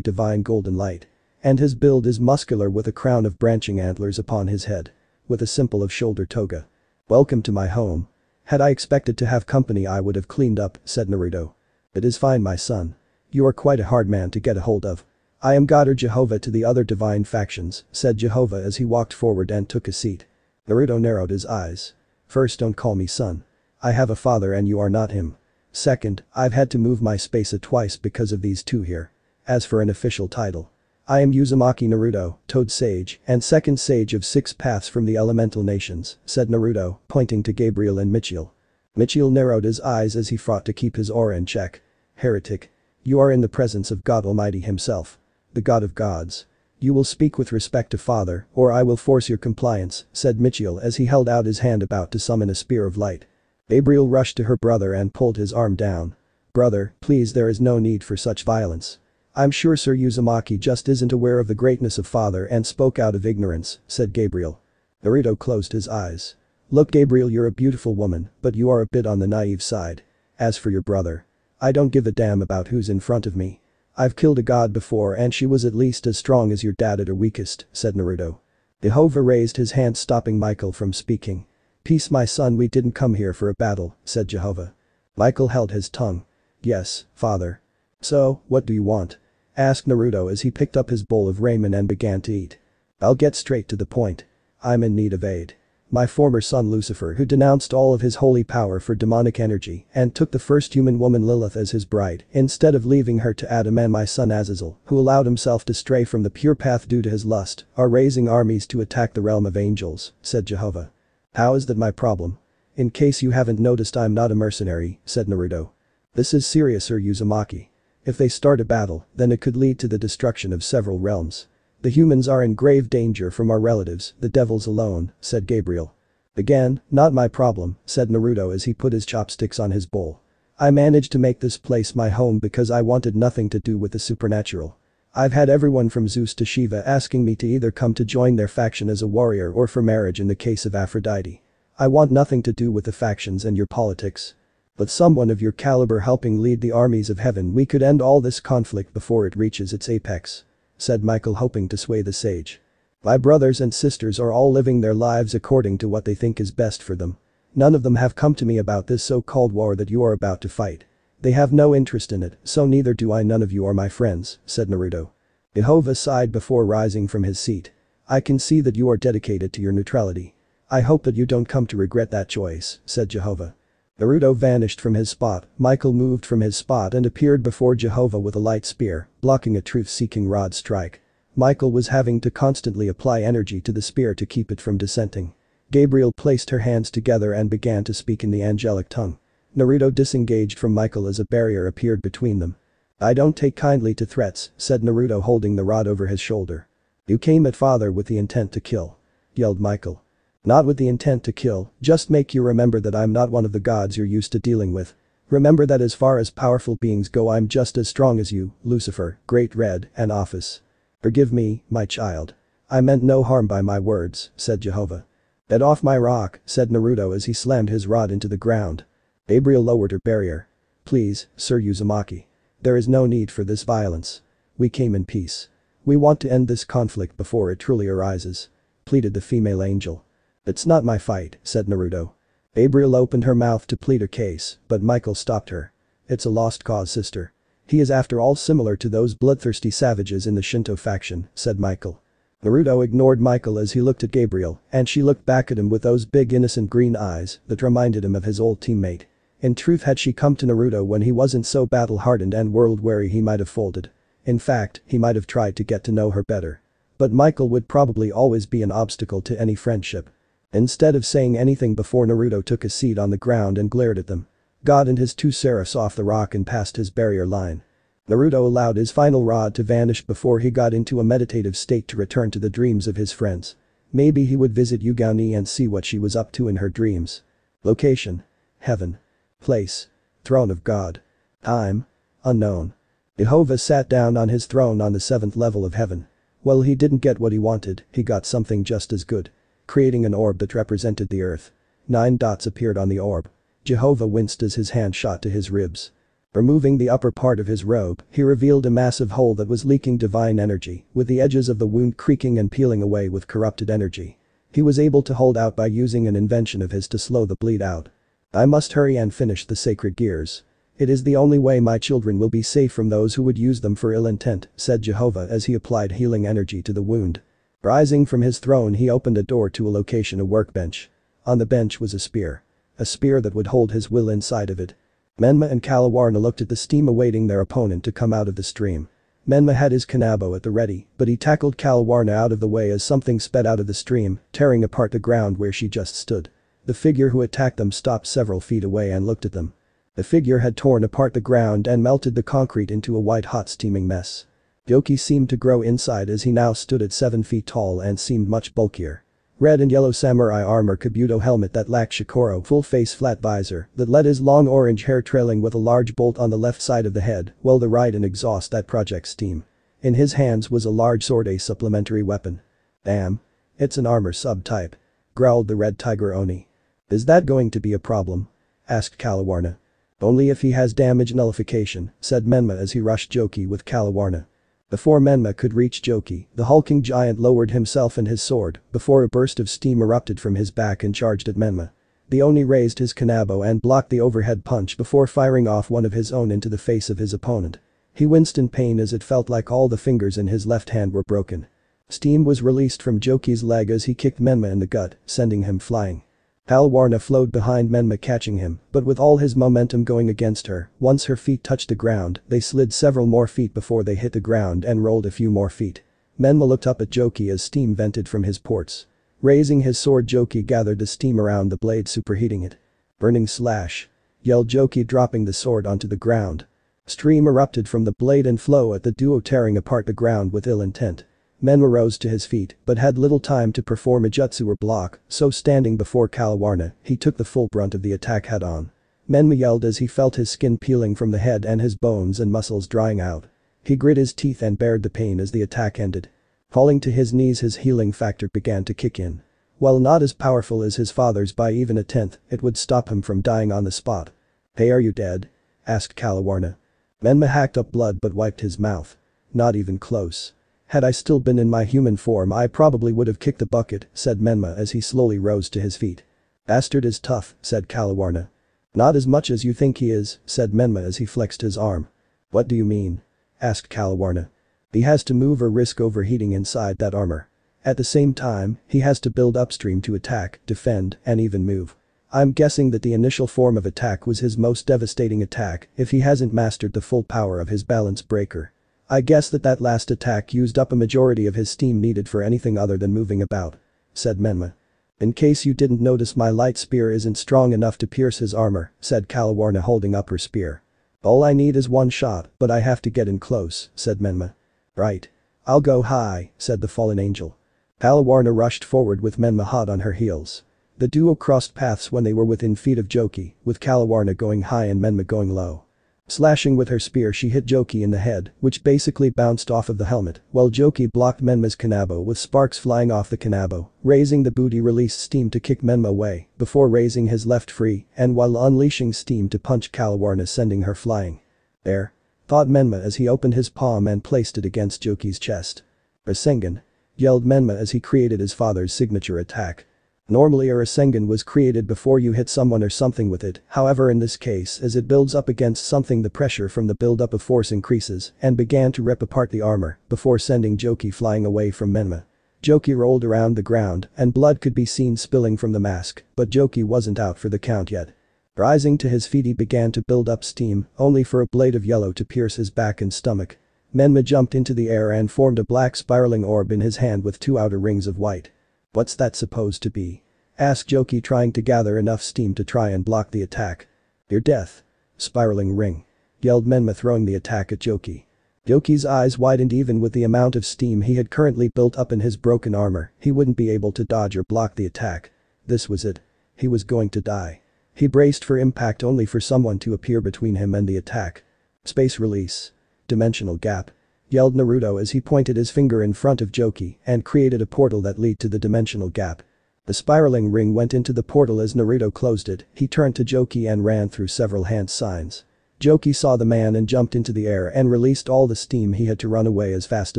divine golden light. And his build is muscular with a crown of branching antlers upon his head. With a simple of-shoulder toga. "Welcome to my home. Had I expected to have company I would have cleaned up," said Naruto. "It is fine, my son. You are quite a hard man to get a hold of. I am God or Jehovah to the other divine factions," said Jehovah as he walked forward and took a seat. Naruto narrowed his eyes. "First, don't call me son. I have a father and you are not him. Second, I've had to move my space twice because of these two here. As for an official title. I am Uzumaki Naruto, Toad Sage, and second sage of 6 paths from the elemental nations," said Naruto, pointing to Gabriel and Michiel. Michiel narrowed his eyes as he fought to keep his aura in check. "Heretic. You are in the presence of God Almighty himself. The God of gods. You will speak with respect to father, or I will force your compliance," said Michiel as he held out his hand about to summon a spear of light. Gabriel rushed to her brother and pulled his arm down. "Brother, please, there is no need for such violence. I'm sure Sir Uzumaki just isn't aware of the greatness of father and spoke out of ignorance," said Gabriel. Naruto closed his eyes. "Look, Gabriel, you're a beautiful woman, but you are a bit on the naive side. As for your brother. I don't give a damn about who's in front of me. I've killed a god before and she was at least as strong as your dad at her weakest," said Naruto. Jehovah raised his hand, stopping Michael from speaking. "Peace, my son, we didn't come here for a battle," said Jehovah. Michael held his tongue. "Yes, father." "So, what do you want?" asked Naruto as he picked up his bowl of ramen and began to eat. "I'll get straight to the point. I'm in need of aid. My former son Lucifer, who denounced all of his holy power for demonic energy and took the first human woman Lilith as his bride instead of leaving her to Adam, and my son Azazel, who allowed himself to stray from the pure path due to his lust, are raising armies to attack the realm of angels," said Jehovah. "How is that my problem? In case you haven't noticed, I'm not a mercenary," said Naruto. "This is serious, Sir Uzumaki. If they start a battle, then it could lead to the destruction of several realms. The humans are in grave danger from our relatives, the devils alone," said Gabriel. "Again, not my problem," said Naruto as he put his chopsticks on his bowl. "I managed to make this place my home because I wanted nothing to do with the supernatural. I've had everyone from Zeus to Shiva asking me to either come to join their faction as a warrior or for marriage in the case of Aphrodite. I want nothing to do with the factions and your politics. But someone of your caliber helping lead the armies of heaven, we could end all this conflict before it reaches its apex," said Michael, hoping to sway the sage. "My brothers and sisters are all living their lives according to what they think is best for them. None of them have come to me about this so-called war that you are about to fight. They have no interest in it, so neither do I. None of you are my friends," said Naruto. Jehovah sighed before rising from his seat. "I can see that you are dedicated to your neutrality. I hope that you don't come to regret that choice," said Jehovah. Naruto vanished from his spot. Michael moved from his spot and appeared before Jehovah with a light spear, blocking a truth-seeking rod strike. Michael was having to constantly apply energy to the spear to keep it from dissenting. Gabriel placed her hands together and began to speak in the angelic tongue. Naruto disengaged from Michael as a barrier appeared between them. "I don't take kindly to threats," said Naruto, holding the rod over his shoulder. "You came at father with the intent to kill," yelled Michael. "Not with the intent to kill, just make you remember that I'm not one of the gods you're used to dealing with. Remember that as far as powerful beings go, I'm just as strong as you, Lucifer, Great Red, and Office. Forgive me, my child. I meant no harm by my words," said Jehovah. "Get off my rock," said Naruto as he slammed his rod into the ground. Gabriel lowered her barrier. "Please, Sir Uzumaki. There is no need for this violence. We came in peace. We want to end this conflict before it truly arises," pleaded the female angel. "It's not my fight," said Naruto. Gabriel opened her mouth to plead her case, but Michael stopped her. "It's a lost cause, sister. He is after all similar to those bloodthirsty savages in the Shinto faction," said Michael. Naruto ignored Michael as he looked at Gabriel, and she looked back at him with those big innocent green eyes that reminded him of his old teammate. In truth, had she come to Naruto when he wasn't so battle-hardened and world-weary, he might have folded. In fact, he might have tried to get to know her better. But Michael would probably always be an obstacle to any friendship. Instead of saying anything before Naruto took a seat on the ground and glared at them. God and his two seraphs off the rock and past his barrier line. Naruto allowed his final rod to vanish before he got into a meditative state to return to the dreams of his friends. Maybe he would visit Yugani and see what she was up to in her dreams. Location: heaven. Place: throne of God. Time: unknown. Jehovah sat down on his throne on the 7th level of heaven. Well, he didn't get what he wanted, he got something just as good. Creating an orb that represented the earth. 9 dots appeared on the orb. Jehovah winced as his hand shot to his ribs. Removing the upper part of his robe, he revealed a massive hole that was leaking divine energy, with the edges of the wound creaking and peeling away with corrupted energy. He was able to hold out by using an invention of his to slow the bleed out. I must hurry and finish the sacred gears. It is the only way my children will be safe from those who would use them for ill intent, said Jehovah as he applied healing energy to the wound. Rising from his throne, he opened a door to a location, a workbench. On the bench was a spear. A spear that would hold his will inside of it. Menma and Kalawarna looked at the steam awaiting their opponent to come out of the stream. Menma had his kanabo at the ready, but he tackled Kalawarna out of the way as something sped out of the stream, tearing apart the ground where she just stood. The figure who attacked them stopped several feet away and looked at them. The figure had torn apart the ground and melted the concrete into a white-hot steaming mess. Yoki seemed to grow inside as he now stood at 7 feet tall and seemed much bulkier. Red and yellow samurai armor, kabuto helmet that lacked shikoro, full-face flat visor that let his long orange hair trailing with a large bolt on the left side of the head, while the right an exhaust that projects steam. In his hands was a large sword, a supplementary weapon. Damn. It's an armor subtype. Growled the red tiger Oni. Is that going to be a problem? Asked Kalawarna. Only if he has damage nullification, said Menma as he rushed Joki with Kalawarna. Before Menma could reach Joki, the hulking giant lowered himself and his sword before a burst of steam erupted from his back and charged at Menma. The Oni raised his kanabo and blocked the overhead punch before firing off one of his own into the face of his opponent. He winced in pain as it felt like all the fingers in his left hand were broken. Steam was released from Joki's leg as he kicked Menma in the gut, sending him flying. Kalawarna flowed behind Menma, catching him, but with all his momentum going against her, once her feet touched the ground, they slid several more feet before they hit the ground and rolled a few more feet. Menma looked up at Joki as steam vented from his ports. Raising his sword, Joki gathered the steam around the blade, superheating it. Burning slash! Yelled Joki, dropping the sword onto the ground. Steam erupted from the blade and flow at the duo, tearing apart the ground with ill intent. Menma rose to his feet but had little time to perform a jutsu or block, so standing before Kalawarna, he took the full brunt of the attack head on. Menma yelled as he felt his skin peeling from the head and his bones and muscles drying out. He grit his teeth and bared the pain as the attack ended. Falling to his knees, his healing factor began to kick in. While not as powerful as his father's by even a tenth, it would stop him from dying on the spot. "Hey, are you dead?" asked Kalawarna. Menma hacked up blood but wiped his mouth. "Not even close. Had I still been in my human form, I probably would have kicked the bucket," said Menma as he slowly rose to his feet. "Bastard is tough," said Kalawarna. "Not as much as you think he is," said Menma as he flexed his arm. "What do you mean?" asked Kalawarna. "He has to move or risk overheating inside that armor. At the same time, he has to build upstream to attack, defend, and even move. I'm guessing that the initial form of attack was his most devastating attack if he hasn't mastered the full power of his balance breaker. I guess that last attack used up a majority of his steam needed for anything other than moving about," said Menma. "In case you didn't notice, my light spear isn't strong enough to pierce his armor," said Kalawarna, holding up her spear. "All I need is one shot, but I have to get in close," said Menma. "Right. I'll go high," said the fallen angel. Kalawarna rushed forward with Menma hot on her heels. The duo crossed paths when they were within feet of Joki, with Kalawarna going high and Menma going low. Slashing with her spear, she hit Joki in the head, which basically bounced off of the helmet, while Joki blocked Menma's kanabo with sparks flying off the kanabo. Raising the booty, released steam to kick Menma away, before raising his left free and while unleashing steam to punch Kalawarna, sending her flying. "There," thought Menma as he opened his palm and placed it against Joki's chest. "Rasengan," yelled Menma as he created his father's signature attack. Normally a Rasengan was created before you hit someone or something with it, however in this case, as it builds up against something, the pressure from the buildup of force increases and began to rip apart the armor before sending Joki flying away from Menma. Joki rolled around the ground and blood could be seen spilling from the mask, but Joki wasn't out for the count yet. Rising to his feet, he began to build up steam, only for a blade of yellow to pierce his back and stomach. Menma jumped into the air and formed a black spiraling orb in his hand with 2 outer rings of white. "What's that supposed to be?" asked Joki, trying to gather enough steam to try and block the attack. "Your death. Spiraling ring," yelled Menma, throwing the attack at Joki. Joki's eyes widened. Even with the amount of steam he had currently built up in his broken armor, he wouldn't be able to dodge or block the attack. This was it. He was going to die. He braced for impact, only for someone to appear between him and the attack. "Space release." dimensional gap. Yelled Naruto as he pointed his finger in front of Joki and created a portal that led to the dimensional gap. The spiraling ring went into the portal as Naruto closed it. He turned to Joki and ran through several hand signs. Joki saw the man and jumped into the air and released all the steam. He had to run away as fast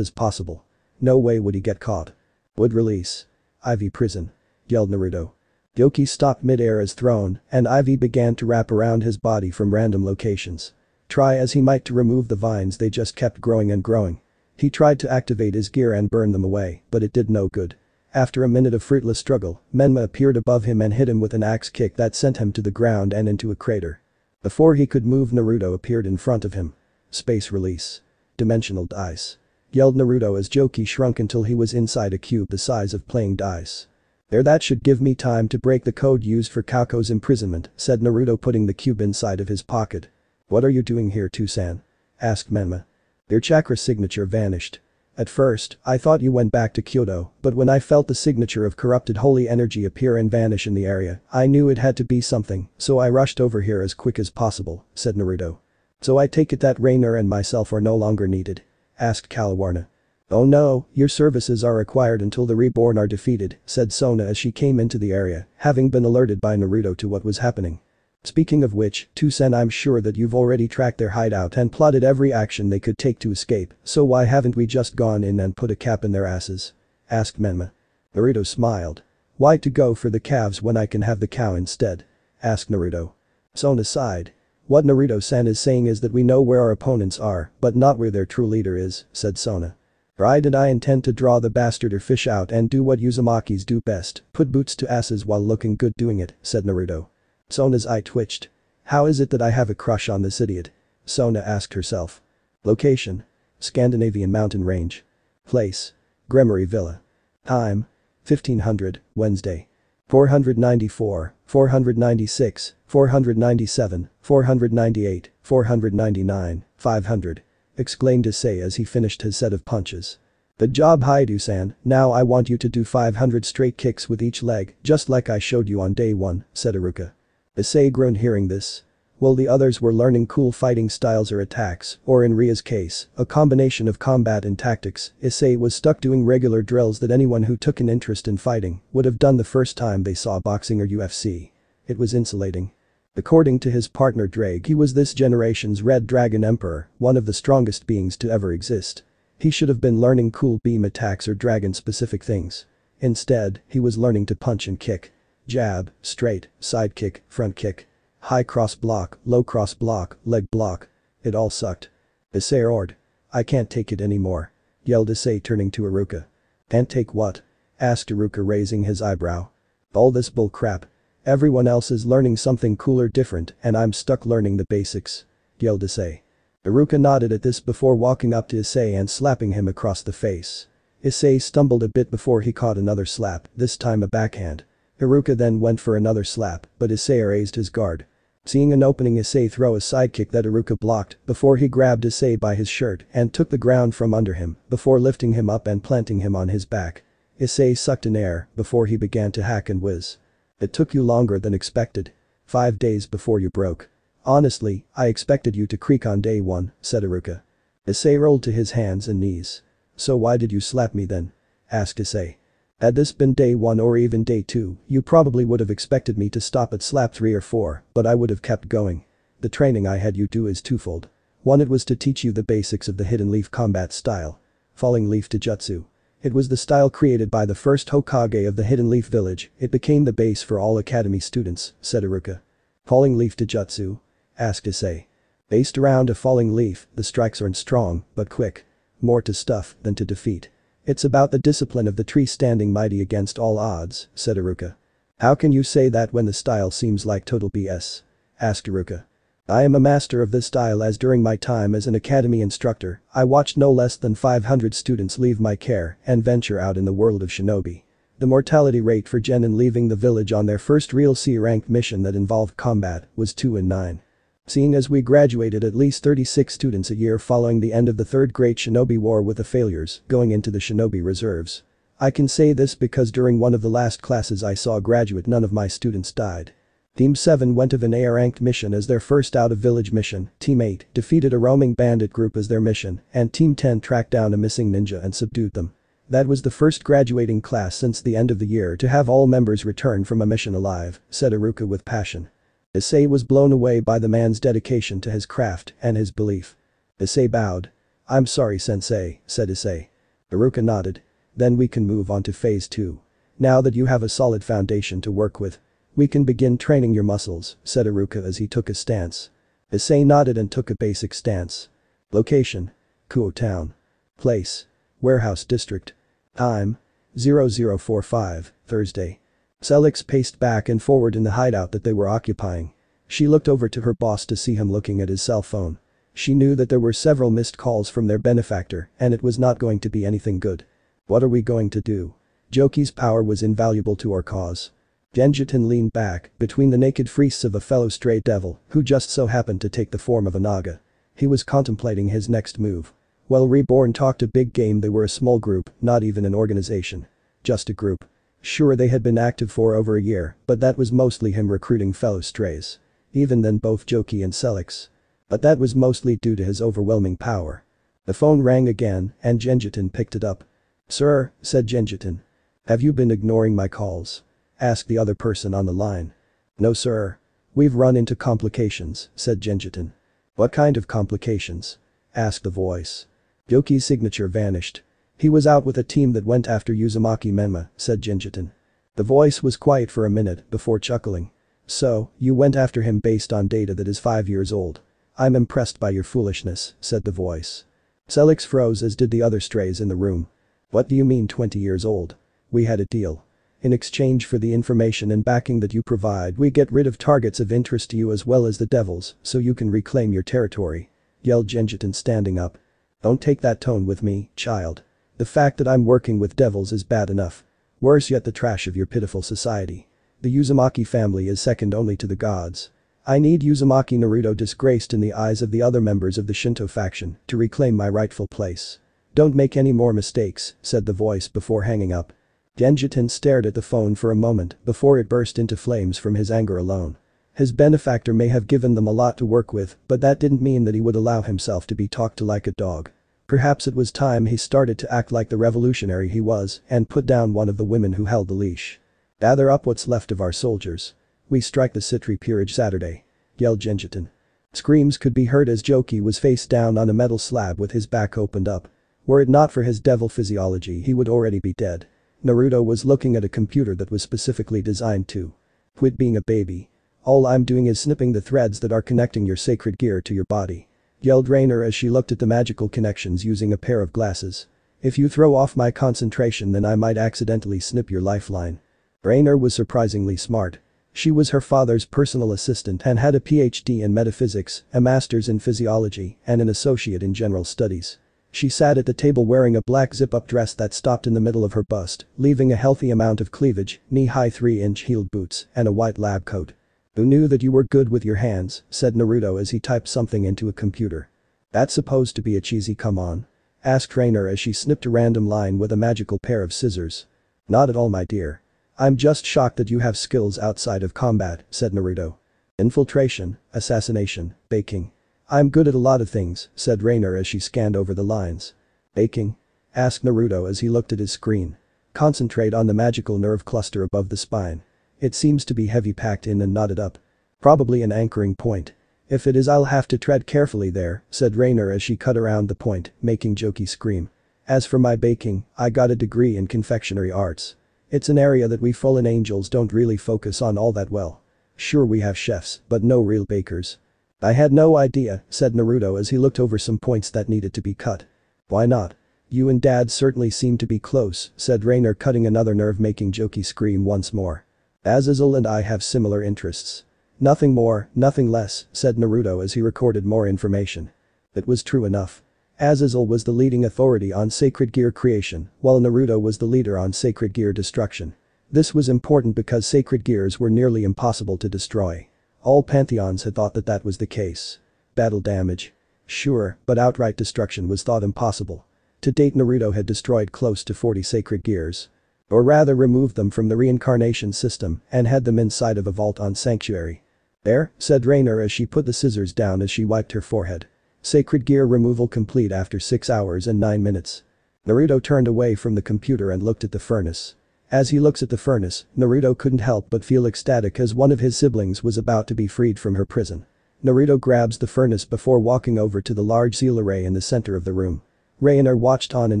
as possible. No way would he get caught. Would release. Ivy prison. Yelled Naruto. Joki stopped mid-air as thrown, and Ivy began to wrap around his body from random locations. Try as he might to remove the vines, they just kept growing and growing. He tried to activate his gear and burn them away, but it did no good. After a minute of fruitless struggle, Menma appeared above him and hit him with an axe kick that sent him to the ground and into a crater. Before he could move, Naruto appeared in front of him. Space release. Dimensional dice. Yelled Naruto as Joki shrunk until he was inside a cube the size of playing dice. There, that should give me time to break the code used for Kako's imprisonment, said Naruto, putting the cube inside of his pocket. What are you doing here, Tusan? Asked Menma. Their chakra signature vanished. At first, I thought you went back to Kyoto, but when I felt the signature of corrupted holy energy appear and vanish in the area, I knew it had to be something, so I rushed over here as quick as possible, said Naruto. So I take it that Rainer and myself are no longer needed? Asked Kalawarna. Oh no, your services are required until the reborn are defeated, said Sona as she came into the area, having been alerted by Naruto to what was happening. Speaking of which, Tusen, I'm sure that you've already tracked their hideout and plotted every action they could take to escape, so why haven't we just gone in and put a cap in their asses? Asked Menma. Naruto smiled. Why to go for the calves when I can have the cow instead? Asked Naruto. Sona sighed. What Naruto-san is saying is that we know where our opponents are, but not where their true leader is, said Sona. Right, and I intend to draw the bastard or fish out and do what Uzumakis do best, put boots to asses while looking good doing it, said Naruto. Sona's eye twitched. How is it that I have a crush on this idiot? Sona asked herself. Location. Scandinavian mountain range. Place. Gremory Villa. Time. 1500, Wednesday. 494, 496, 497, 498, 499, 500. Exclaimed Issei as he finished his set of punches. Good job, Haidu-san, now I want you to do 500 straight kicks with each leg, just like I showed you on day 1, said Iruka. Issei groaned hearing this. While the others were learning cool fighting styles or attacks, or in Ria's case, a combination of combat and tactics, Issei was stuck doing regular drills that anyone who took an interest in fighting would have done the first time they saw boxing or UFC. It was insulating. According to his partner Drake, he was this generation's Red Dragon Emperor, one of the strongest beings to ever exist. He should have been learning cool beam attacks or dragon-specific things. Instead, he was learning to punch and kick. Jab, straight, side kick, front kick. High cross block, low cross block, leg block. It all sucked. Issei roared. I can't take it anymore. Yelled Issei, turning to Iruka. Can't take what? Asked Iruka, raising his eyebrow. All this bull crap. Everyone else is learning something cool or different and I'm stuck learning the basics. Yelled Issei. Iruka nodded at this before walking up to Issei and slapping him across the face. Issei stumbled a bit before he caught another slap, this time a backhand. Iruka then went for another slap, but Issei raised his guard. Seeing an opening, Issei threw a sidekick that Iruka blocked before he grabbed Issei by his shirt and took the ground from under him before lifting him up and planting him on his back. Issei sucked in air before he began to hack and whiz. It took you longer than expected. 5 days before you broke. Honestly, I expected you to creak on day 1, said Iruka. Issei rolled to his hands and knees. So why did you slap me then? Asked Issei. Had this been day 1 or even day 2, you probably would have expected me to stop at slap 3 or 4, but I would have kept going. The training I had you do is twofold. 1, it was to teach you the basics of the hidden leaf combat style. Falling leaf Taijutsu. It was the style created by the first Hokage of the Hidden Leaf Village. It became the base for all academy students, said Iruka. Falling leaf Taijutsu? Asked Issei. Based around a falling leaf, the strikes aren't strong, but quick. More to stuff than to defeat. It's about the discipline of the tree standing mighty against all odds, said Iruka. How can you say that when the style seems like total BS? Asked Iruka. I am a master of this style, as during my time as an academy instructor, I watched no less than 500 students leave my care and venture out in the world of shinobi. The mortality rate for genin leaving the village on their first real C-ranked mission that involved combat was 2 in 9. Seeing as we graduated at least 36 students a year following the end of the Third Great Shinobi War with the failures going into the shinobi reserves. I can say this because during one of the last classes I saw a graduate, none of my students died. Team 7 went of an A-ranked mission as their first out-of-village mission, Team 8 defeated a roaming bandit group as their mission, and Team 10 tracked down a missing ninja and subdued them. That was the first graduating class since the end of the year to have all members return from a mission alive, said Iruka with passion. Issei was blown away by the man's dedication to his craft and his belief. Issei bowed. "I'm sorry sensei," said Issei. Iruka nodded. "Then we can move on to phase 2. Now that you have a solid foundation to work with, we can begin training your muscles," said Iruka as he took a stance. Issei nodded and took a basic stance. Location: Kuo Town. Place: Warehouse District. Time: 0045, Thursday. Celix paced back and forward in the hideout that they were occupying. She looked over to her boss to see him looking at his cell phone. She knew that there were several missed calls from their benefactor and it was not going to be anything good. "What are we going to do? Joki's power was invaluable to our cause." Genjutun leaned back between the naked friezes of a fellow stray devil who just so happened to take the form of a naga. He was contemplating his next move. While Reborn talked a big game, they were a small group, not even an organization. Just a group. Sure, they had been active for over a year, but that was mostly him recruiting fellow strays. Even then both Joki and Celix. But that was mostly due to his overwhelming power. The phone rang again and Genjutun picked it up. "Sir," said Genjutun. "Have you been ignoring my calls?" asked the other person on the line. "No sir. We've run into complications," said Genjutun. "What kind of complications?" asked the voice. Joki's signature vanished. "He was out with a team that went after Uzumaki Menma," said Genjutun. The voice was quiet for a minute before chuckling. "So, you went after him based on data that is 5 years old. I'm impressed by your foolishness," said the voice. Celix froze as did the other strays in the room. "What do you mean 20 years old? We had a deal. In exchange for the information and backing that you provide, we get rid of targets of interest to you as well as the devils so you can reclaim your territory," yelled Genjutun standing up. "Don't take that tone with me, child. The fact that I'm working with devils is bad enough. Worse yet, the trash of your pitiful society. The Uzumaki family is second only to the gods. I need Uzumaki Naruto disgraced in the eyes of the other members of the Shinto faction to reclaim my rightful place. Don't make any more mistakes," said the voice before hanging up. Genjutun stared at the phone for a moment before it burst into flames from his anger alone. His benefactor may have given them a lot to work with, but that didn't mean that he would allow himself to be talked to like a dog. Perhaps it was time he started to act like the revolutionary he was and put down one of the women who held the leash. "Gather up what's left of our soldiers. We strike the Citri Peerage Saturday," yelled Genjutun. Screams could be heard as Joki was face down on a metal slab with his back opened up. Were it not for his devil physiology, he would already be dead. Naruto was looking at a computer that was specifically designed to quit being a baby. "All I'm doing is snipping the threads that are connecting your sacred gear to your body," yelled Rainer as she looked at the magical connections using a pair of glasses. "If you throw off my concentration, then I might accidentally snip your lifeline." Rainer was surprisingly smart. She was her father's personal assistant and had a PhD in metaphysics, a master's in physiology, and an associate in general studies. She sat at the table wearing a black zip-up dress that stopped in the middle of her bust, leaving a healthy amount of cleavage, knee-high 3-inch heeled boots, and a white lab coat. "Who knew that you were good with your hands?" said Naruto as he typed something into a computer. "That's supposed to be a cheesy come on?" asked Rainer as she snipped a random line with a magical pair of scissors. "Not at all, my dear. I'm just shocked that you have skills outside of combat," said Naruto. "Infiltration, assassination, baking. I'm good at a lot of things," said Rainer as she scanned over the lines. "Baking?" asked Naruto as he looked at his screen. "Concentrate on the magical nerve cluster above the spine. It seems to be heavy packed in and knotted up. Probably an anchoring point. If it is, I'll have to tread carefully there," said Rainer as she cut around the point, making Joki scream. "As for my baking, I got a degree in confectionery arts. It's an area that we fallen angels don't really focus on all that well. Sure, we have chefs, but no real bakers." "I had no idea," said Naruto as he looked over some points that needed to be cut. "Why not? You and Dad certainly seem to be close," said Rainer, cutting another nerve, making Joki scream once more. "Azazel and I have similar interests. Nothing more, nothing less," said Naruto as he recorded more information. It was true enough. Azazel was the leading authority on sacred gear creation, while Naruto was the leader on sacred gear destruction. This was important because sacred gears were nearly impossible to destroy. All pantheons had thought that that was the case. Battle damage? Sure, but outright destruction was thought impossible. To date, Naruto had destroyed close to 40 sacred gears. Or rather removed them from the reincarnation system and had them inside of a vault on Sanctuary. There, said Rainer as she put the scissors down as she wiped her forehead. Sacred gear removal complete after 6 hours and 9 minutes. Naruto turned away from the computer and looked at the furnace. As he looks at the furnace, Naruto couldn't help but feel ecstatic as one of his siblings was about to be freed from her prison. Naruto grabs the furnace before walking over to the large seal array in the center of the room. Rainer watched on in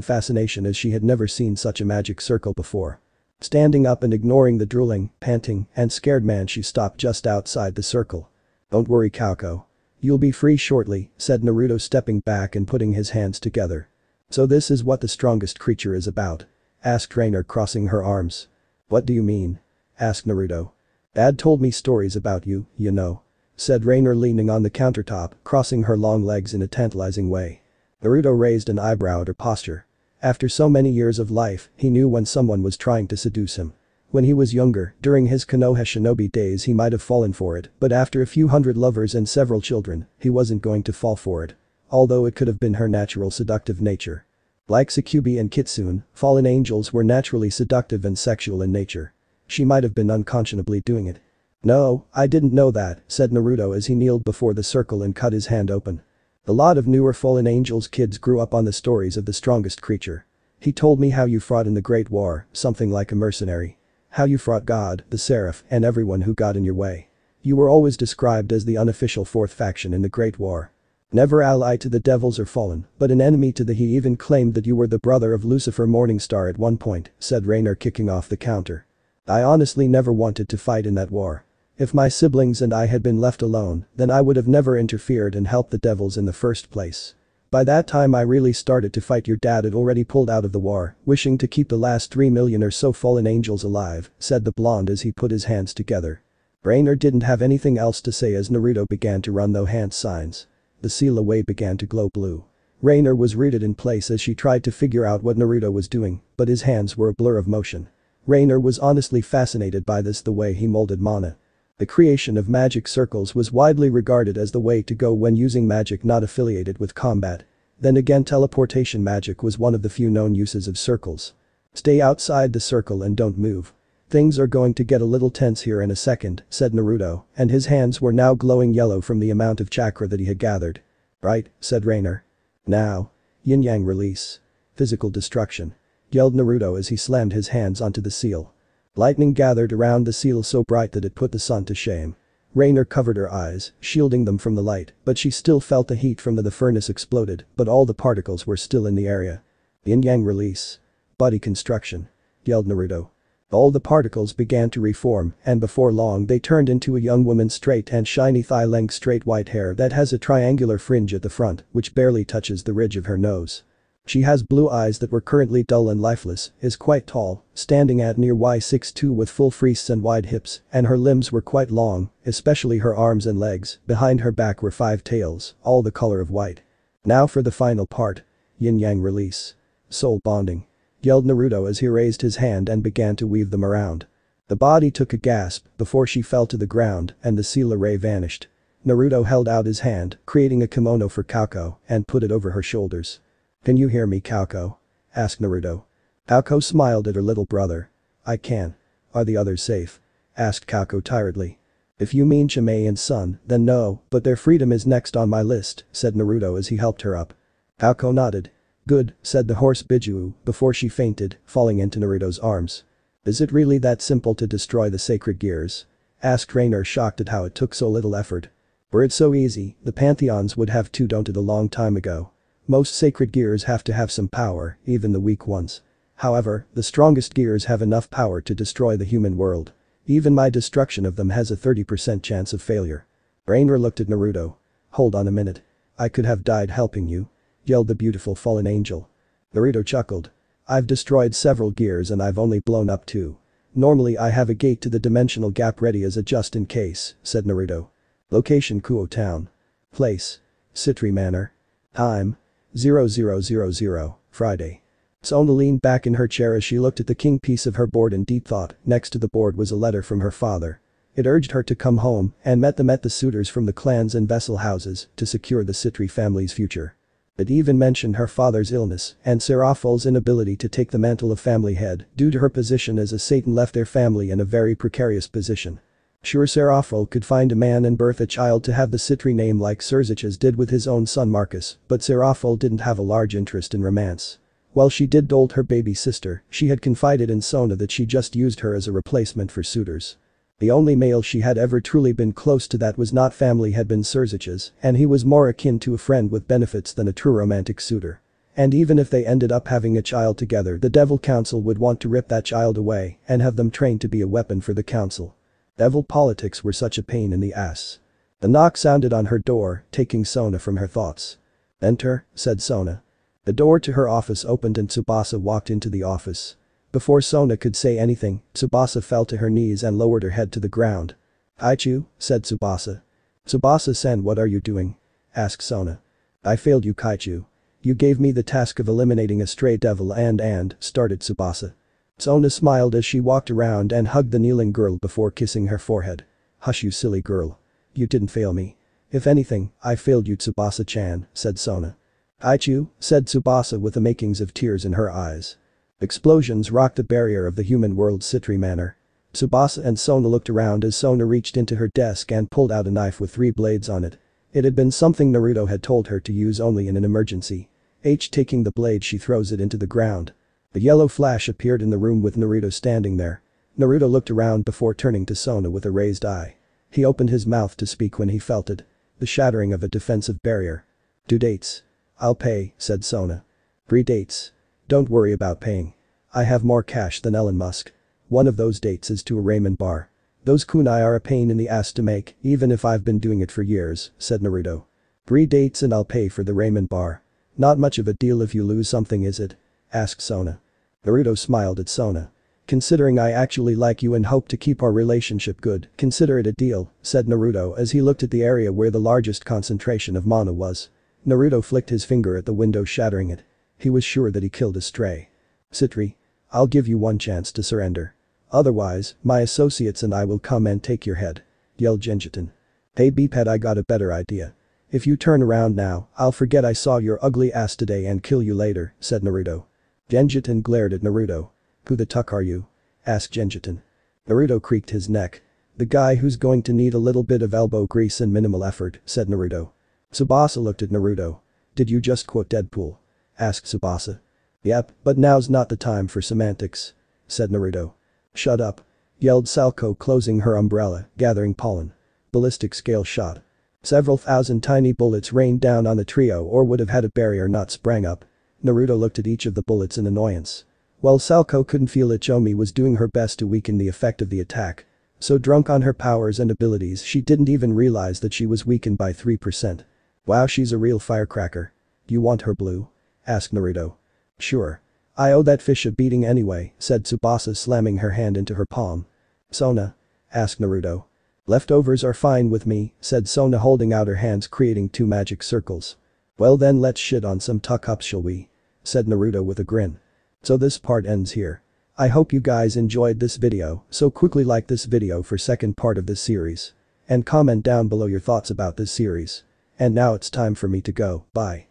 fascination as she had never seen such a magic circle before. Standing up and ignoring the drooling, panting, and scared man, she stopped just outside the circle. "Don't worry, Kauko. You'll be free shortly," said Naruto, stepping back and putting his hands together. "So this is what the strongest creature is about?" asked Rainer, crossing her arms. "What do you mean?" asked Naruto. "Dad told me stories about you, you know," said Rainer, leaning on the countertop, crossing her long legs in a tantalizing way. Naruto raised an eyebrow at her posture. After so many years of life, he knew when someone was trying to seduce him. When he was younger, during his Konoha shinobi days, he might have fallen for it, but after a few hundred lovers and several children, he wasn't going to fall for it. Although it could have been her natural seductive nature. Like Tsukubi and Kitsune, fallen angels were naturally seductive and sexual in nature. She might have been unconscionably doing it. "No, I didn't know that," said Naruto as he kneeled before the circle and cut his hand open. "A lot of newer fallen angels kids grew up on the stories of the strongest creature. He told me how you fought in the Great War, something like a mercenary. How you fought God, the Seraph, and everyone who got in your way. You were always described as the unofficial fourth faction in the Great War. Never allied to the devils or fallen, but an enemy to the he even claimed that you were the brother of Lucifer Morningstar at one point," said Rainer, kicking off the counter. "I honestly never wanted to fight in that war. If my siblings and I had been left alone, then I would have never interfered and helped the devils in the first place. By that time I really started to fight. Your dad had already pulled out of the war, wishing to keep the last 3 million or so fallen angels alive," said the blonde as he put his hands together. Rainer didn't have anything else to say as Naruto began to run those hand signs. The seal away began to glow blue. Rainer was rooted in place as she tried to figure out what Naruto was doing, but his hands were a blur of motion. Rainer was honestly fascinated by this, the way he molded mana. The creation of magic circles was widely regarded as the way to go when using magic not affiliated with combat. Then again, teleportation magic was one of the few known uses of circles. "Stay outside the circle and don't move. Things are going to get a little tense here in a second," said Naruto, and his hands were now glowing yellow from the amount of chakra that he had gathered. "Right," said Rainer. "Now. Yin-yang release. Physical destruction," yelled Naruto as he slammed his hands onto the seal. Lightning gathered around the seal so bright that it put the sun to shame. Rainer covered her eyes, shielding them from the light, but she still felt the heat from the furnace exploded, but all the particles were still in the area. "Yin-yang release. Body construction," yelled Naruto. All the particles began to reform, and before long they turned into a young woman, straight and shiny thigh-length straight white hair that has a triangular fringe at the front, which barely touches the ridge of her nose. She has blue eyes that were currently dull and lifeless, is quite tall, standing at near Y62 with full wrists and wide hips, and her limbs were quite long, especially her arms and legs. Behind her back were 5 tails, all the color of white. "Now for the final part. Yin-yang release. Soul bonding," yelled Naruto as he raised his hand and began to weave them around. The body took a gasp before she fell to the ground and the seal array vanished. Naruto held out his hand, creating a kimono for Kauko, and put it over her shoulders. "Can you hear me, Kauko?" asked Naruto. Kauko smiled at her little brother. "I can. Are the others safe?" asked Kauko tiredly. "If you mean Chimei and Son, then no, but their freedom is next on my list," said Naruto as he helped her up. Kauko nodded. "Good," said the horse Bijuu before she fainted, falling into Naruto's arms. "Is it really that simple to destroy the sacred gears?" asked Rainer, shocked at how it took so little effort. "Were it so easy, the pantheons would have done it a long time ago. Most sacred gears have to have some power, even the weak ones. However, the strongest gears have enough power to destroy the human world. Even my destruction of them has a 30% chance of failure." Rainer looked at Naruto. "Hold on a minute. I could have died helping you," yelled the beautiful fallen angel. Naruto chuckled. "I've destroyed several gears and I've only blown up 2. Normally I have a gate to the dimensional gap ready as a just in case," said Naruto. Location: Kuo Town. Place: Citri Manor. Time: 0000, Friday. Sona leaned back in her chair as she looked at the king piece of her board in deep thought. Next to the board was a letter from her father. It urged her to come home and met the suitors from the clans and vessel houses to secure the Citri family's future. It even mentioned her father's illness and Seraphul's inability to take the mantle of family head due to her position as a Satan left their family in a very precarious position. Sure, Seraphul could find a man and birth a child to have the Citri name like Serziches did with his own son Marcus, but Seraphul didn't have a large interest in romance. While she did dote her baby sister, she had confided in Sona that she just used her as a replacement for suitors. The only male she had ever truly been close to that was not family had been Serziches, and he was more akin to a friend with benefits than a true romantic suitor. And even if they ended up having a child together, the Devil Council would want to rip that child away and have them trained to be a weapon for the council. Devil politics were such a pain in the ass. The knock sounded on her door, taking Sona from her thoughts. "Enter," said Sona. The door to her office opened and Tsubasa walked into the office. Before Sona could say anything, Tsubasa fell to her knees and lowered her head to the ground. "Kaichu," said Tsubasa. "Tsubasa-san, what are you doing?" asked Sona. "I failed you, Kaichu. You gave me the task of eliminating a stray devil and," started Tsubasa. Sona smiled as she walked around and hugged the kneeling girl before kissing her forehead. "Hush, you silly girl. You didn't fail me. If anything, I failed you, Tsubasa-chan," said Sona. "Kaichu," said Tsubasa with the makings of tears in her eyes. Explosions rocked the barrier of the human world's Citri manor. Tsubasa and Sona looked around as Sona reached into her desk and pulled out a knife with 3 blades on it. It had been something Naruto had told her to use only in an emergency. Taking the blade, she throws it into the ground. A yellow flash appeared in the room with Naruto standing there. Naruto looked around before turning to Sona with a raised eye. He opened his mouth to speak when he felt it. The shattering of a defensive barrier. "Due dates. I'll pay," said Sona. "Pre-dates. Don't worry about paying. I have more cash than Elon Musk. One of those dates is to a ramen bar. Those kunai are a pain in the ass to make, even if I've been doing it for years," said Naruto. "Pre-dates and I'll pay for the ramen bar. Not much of a deal if you lose something, is it?" asked Sona. Naruto smiled at Sona. "Considering I actually like you and hope to keep our relationship good, consider it a deal," said Naruto as he looked at the area where the largest concentration of mana was. Naruto flicked his finger at the window, shattering it. He was sure that he killed a stray. "Citri, I'll give you one chance to surrender. Otherwise, my associates and I will come and take your head," yelled Genjitin. "Hey Beephead, I got a better idea. If you turn around now, I'll forget I saw your ugly ass today and kill you later," said Naruto. Genjitin glared at Naruto. "Who the tuck are you?" asked Genjitin. Naruto creaked his neck. "The guy who's going to need a little bit of elbow grease and minimal effort," said Naruto. Tsubasa looked at Naruto. "Did you just quote Deadpool?" asked Tsubasa. "Yep, but now's not the time for semantics," said Naruto. "Shut up," yelled Salco, closing her umbrella, gathering pollen. Ballistic scale shot. Several thousand tiny bullets rained down on the trio or would have had a barrier not sprang up. Naruto looked at each of the bullets in annoyance. While Salco couldn't feel it, Chomi was doing her best to weaken the effect of the attack. So drunk on her powers and abilities, she didn't even realize that she was weakened by 3%. "Wow, she's a real firecracker. You want her blue?" asked Naruto. "Sure. I owe that fish a beating anyway," said Tsubasa, slamming her hand into her palm. "Sona?" asked Naruto. "Leftovers are fine with me," said Sona, holding out her hands, creating 2 magic circles. "Well then, let's shit on some tuck-ups, shall we?" said Naruto with a grin. So this part ends here. I hope you guys enjoyed this video, so quickly like this video for second part of this series. And comment down below your thoughts about this series. And now it's time for me to go, bye.